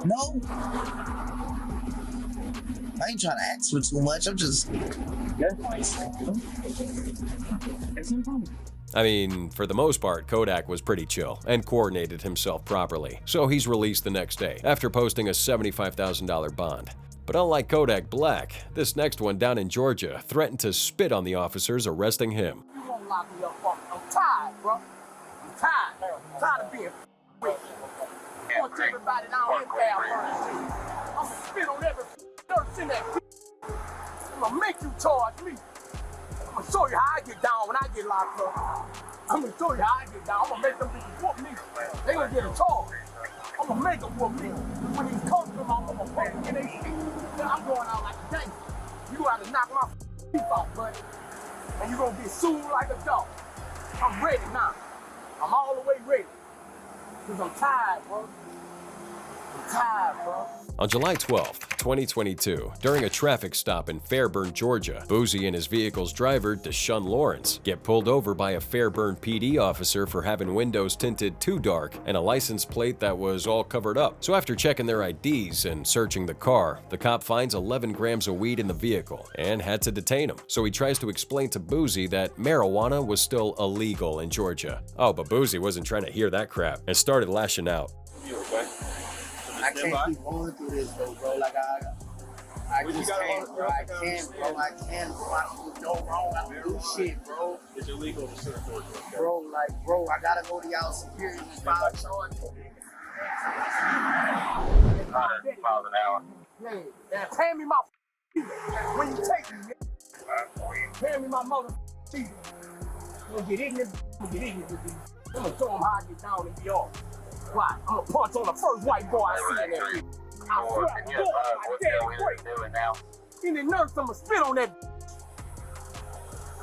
No? I ain't trying to ask for too much. I'm just. I mean, for the most part, Kodak was pretty chill and coordinated himself properly, so he's released the next day after posting a $75,000 bond. But unlike Kodak Black, this next one down in Georgia threatened to spit on the officers arresting him. You won't lock me up, bro. I'm tired, bro. I'm tired. I'm tired of being with you. I want everybody down here down. I'm gonna spit on every nurse in that. I'm gonna make you charge me. I'm gonna show you how I get down when I get locked up. I'm gonna show you how I get down. I'm gonna make them bitches whoop me. They gonna get a charge. I'm gonna make them whoop me. When these cops come out, I'm gonna put them in their shit. Then I'm going out like a gangster. You gotta knock my teeth out, buddy. And you gonna get sued like a dog. I'm ready now. I'm all the way ready. Cause I'm tired, bro. I'm tired, bro. On July 12, 2022, during a traffic stop in Fairburn, Georgia, Boozie and his vehicle's driver, Deshaun Lawrence, get pulled over by a Fairburn PD officer for having windows tinted too dark and a license plate that was all covered up. So after checking their IDs and searching the car, the cop finds 11 grams of weed in the vehicle and had to detain him. So he tries to explain to Boozie that marijuana was still illegal in Georgia. Oh, but Boozie wasn't trying to hear that crap and started lashing out. You okay? I can't keep going through this, bro. Like I just can't, bro. I can't, bro. I can't, bro. I don't go wrong. I don't do shit, bro. It's illegal to sit for it. Bro, like, bro, I gotta go to y'all security and file charges. 100 miles an hour. Yeah, pay me my when you take me, pay me my mother teeth. I'm gonna get ignorant. I'm gonna show them how I get down and be off. Why? I'm gonna punch on the first white boy I see in that bitch. I swear, boy, my dad great. In the nurse, I'm gonna spit on that.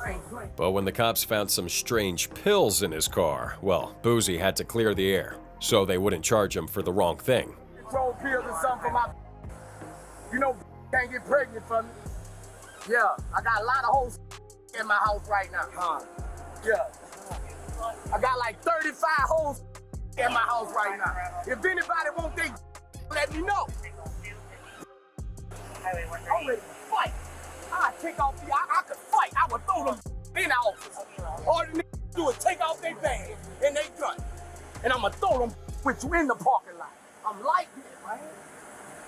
I ain't playing. But when the cops found some strange pills in his car, well, Boozie had to clear the air, so they wouldn't charge him for the wrong thing. Control pills or something for my. You know, can't get pregnant from me. Yeah, I got a lot of hoes in my house right now. Yeah. I got like 35 hoes in my house right now. If anybody want they, let me know. I'm ready to fight. I take off the, I could fight. I would throw them in the office. All the niggas do is take off their bag and they gun. And I'm gonna throw them with you in the parking lot. I'm like this, man.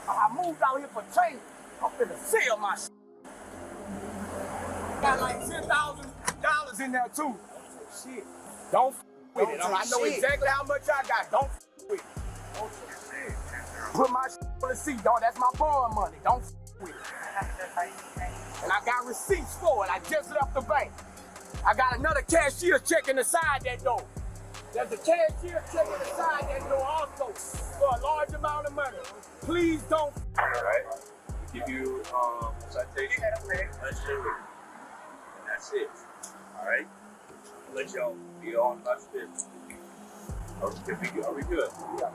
I moved out here for change. I'm finna sell my shit. Got like $10,000 in there too. Shit. Don't with it. I know exactly how much I got. Don't with it. Put my shit on the seat, dog. That's my borrowing money. Don't with it. And I got receipts for it. I just left the bank. I got another cashier checking inside that door. There's a cashier checking inside that door also for a large amount of money. Please don't. All right. Give you citation. That's it. That's it. All right. Let y'all be on my business. Are we good? Yeah.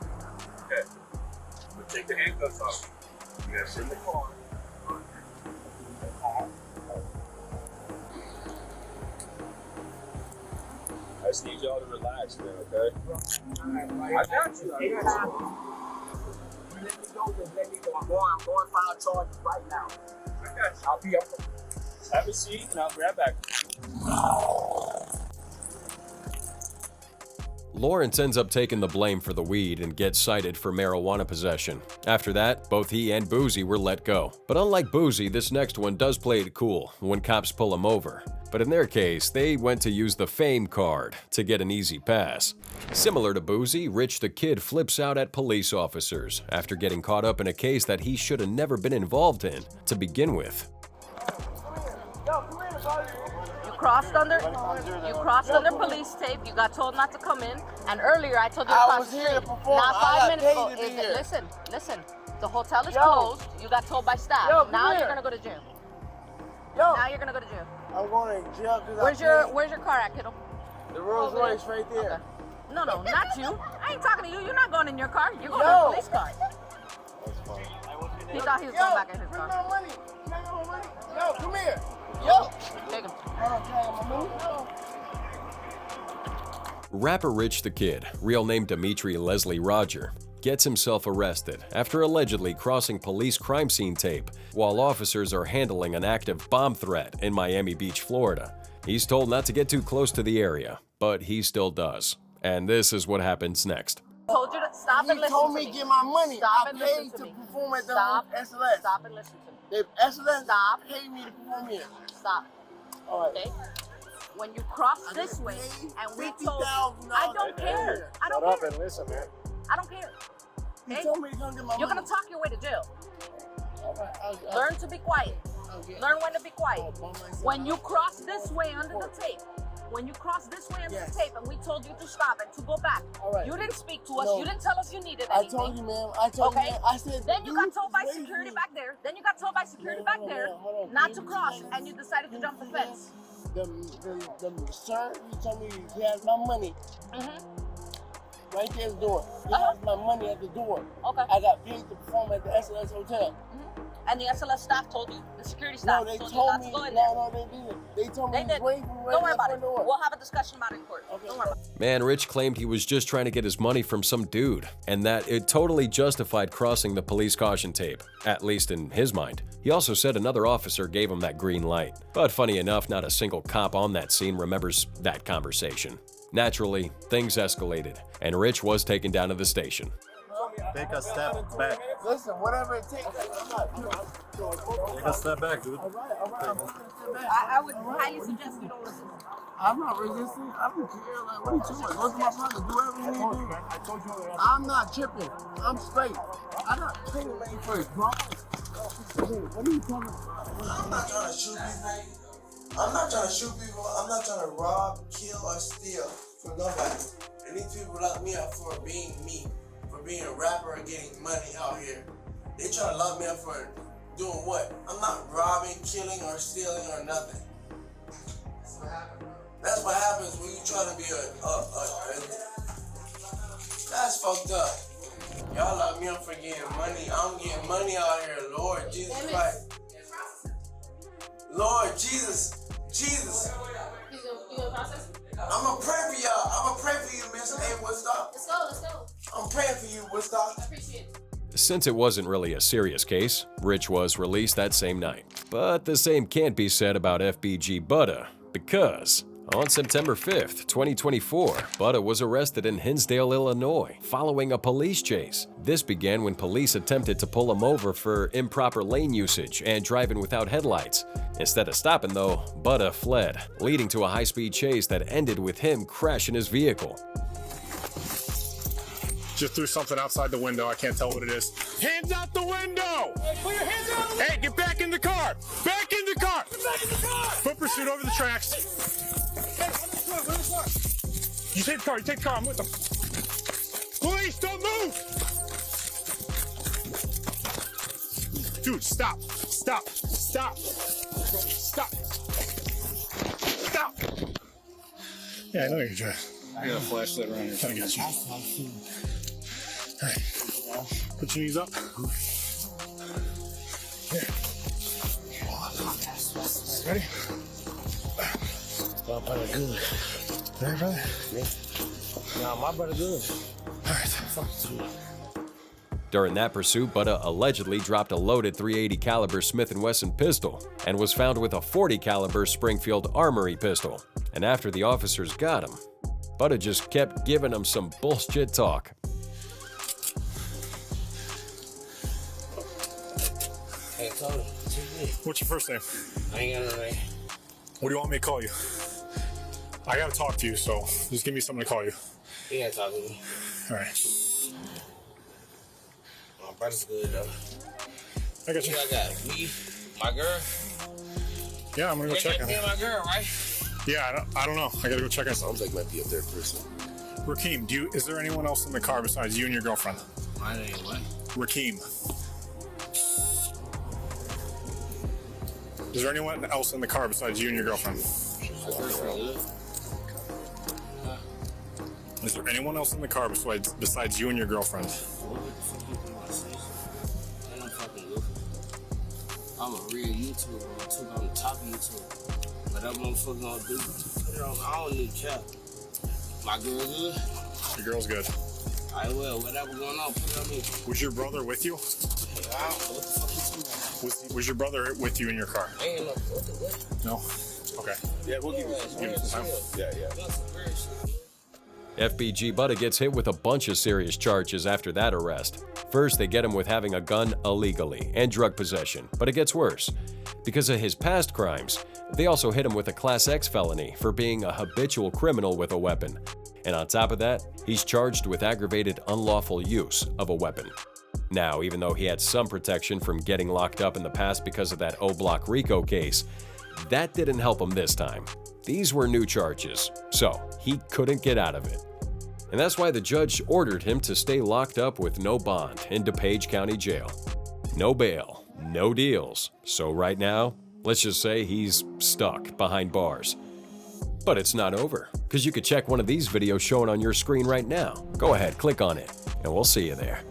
Okay. We'll take the handcuffs off. You gotta sit in the car. I just need y'all to relax, man, okay? I got you. Let me go, just let me go. I'm going to file charges right now. I got you. I'll be up. Have a seat and I'll grab back. Lawrence ends up taking the blame for the weed and gets cited for marijuana possession. After that, both he and Boozie were let go. But unlike Boozie, this next one does play it cool when cops pull him over. But in their case, they went to use the fame card to get an easy pass. Similar to Boozie, Rich the Kid flips out at police officers after getting caught up in a case that he should have never been involved in to begin with. You crossed under police tape. You got told not to come in. And earlier I told you to cross the street. Not 5 minutes ago. Listen. The hotel is closed. You got told by staff. Now you're gonna go to jail. Now you're gonna go to jail. I'm going to jail because Where's your car at, kiddo? The Rolls Royce right there. Okay. No, not you. I ain't talking to you. You're not going in your car. You're going in a police car. He thought he was going back in his car. No money. No money. Yo, come here. Yo. Take him. Rapper Rich the Kid, real name Dimitri Leslie Roger, gets himself arrested after allegedly crossing police crime scene tape while officers are handling an active bomb threat in Miami Beach, Florida. He's told not to get too close to the area, but he still does. And this is what happens next. Told you to stop and listen to me. You told me to get my money. Stop I and paid listen to to me. perform at the Stop. SLS. Stop and listen to me. The SLS paid me to perform here. Stop. All right. Okay? When you cross this way and we told you, I don't care. I don't Shut up care. and listen, man. I don't care. You Okay? told me to come get my You're money. gonna talk your way to jail. All right, Learn to be quiet. Learn when to be quiet. When you cross this way under the tape, when you cross this way under the tape and we told you to stop and to go back, you didn't speak to us. No. You didn't tell us you needed I anything. told you, ma'am. I told you, Okay? ma'am. I said, Then you got told by wait a security minute. back there. Then you got told by security back there not to cross, and you decided to jump the fence. The sir, he told me he has my money. Right there's the door. He has my money at the door. Okay. I got paid to perform at the SLS Hotel. And the SLS staff told you, the security staff No, they told you told not me. to go in there. No, they didn't. They told me They did. wait for me Don't worry right about at it. the door. We'll have a discussion about it in court. Don't worry about it. Man, Rich claimed he was just trying to get his money from some dude, and that it totally justified crossing the police caution tape, at least in his mind. He also said another officer gave him that green light. But funny enough, not a single cop on that scene remembers that conversation. Naturally, things escalated, and Rich was taken down to the station. Take a step back. Listen, whatever it takes. Take a step back, dude. I would highly suggest you don't listen. I'm not resisting. I don't care. Like, what are you talking? Go to my pocket. Do whatever you need to do. I'm not tripping. I'm straight. I got training lane first, bro. What are you talking about? I'm not trying to shoot people. I'm not trying to shoot people. I'm not trying to rob, kill, or steal from nobody. And these people lock me up for being me, for being a rapper and getting money out here. They try to lock me up for doing what? I'm not robbing, killing, or stealing, or nothing. That's what happens when you try to be that's fucked up. Y'all lock me up for getting money. I'm getting money out here, Lord Jesus Christ. Lord Jesus. I'm gonna pray for y'all. I'm gonna pray for you, Miss. Hey, Woodstock. Let's go. I'm praying for you, Woodstock. I appreciate it. Since it wasn't really a serious case, Rich was released that same night. But the same can't be said about FBG Butta, because on September 5th, 2024, Butta was arrested in Hinsdale, Illinois, following a police chase. This began when police attempted to pull him over for improper lane usage and driving without headlights. Instead of stopping though, Butta fled, leading to a high-speed chase that ended with him crashing his vehicle. Just threw something outside the window. I can't tell what it is. Hands out the window! Hey, put your hands out! Hey, get back in the car! Back in the car! Get back in the car! Foot pursuit over the tracks. You take the car, I'm with them. Police, don't move! Dude, stop. Yeah, I know you're driving. I got a flashlight around here. I got you. All right. Put your knees up. Here. Ready? My brother good. Ready, brother? Yeah. No, my brother good. All right. During that pursuit, Butta allegedly dropped a loaded .380 caliber Smith & Wesson pistol and was found with a .40 caliber Springfield Armory pistol. And after the officers got him, Butta just kept giving them some bullshit talk. Hey, Tony, what's your first name? I ain't got no name. What do you want me to call you? I gotta talk to you, so just give me something to call you. You gotta talk to me. All right. My brother's good, though. I got you. I got me, my girl. Yeah, I'm gonna go check on me her. and my girl, right? Yeah, I don't know. I gotta go check on. Sounds like might be a third person. Rakeem, is there anyone else in the car besides you and your girlfriend? My name what? Rakeem. Is there anyone else in the car besides you and your girlfriend? Is there anyone else in the car besides you and your girlfriend? I'm a real YouTuber. I took on the top of YouTube. But that motherfucker gonna do. I don't need cap. My girl good? Your girl's good. I will. Whatever going on, put it on me. Was your brother with you? Yeah, I don't know what the fuck you talking about. Was your brother with you in your car? Ain't no what? No. Okay. Yeah, we'll give you some time. Yeah. FBG Butta gets hit with a bunch of serious charges after that arrest. First, they get him with having a gun illegally and drug possession, but it gets worse. Because of his past crimes, they also hit him with a Class X felony for being a habitual criminal with a weapon. And on top of that, he's charged with aggravated unlawful use of a weapon. Now, even though he had some protection from getting locked up in the past because of that O-Block RICO case, that didn't help him this time. These were new charges, so he couldn't get out of it. And that's why the judge ordered him to stay locked up with no bond in DuPage County Jail. No bail, no deals. So right now, let's just say he's stuck behind bars. But it's not over, because you could check one of these videos showing on your screen right now. Go ahead, click on it, and we'll see you there.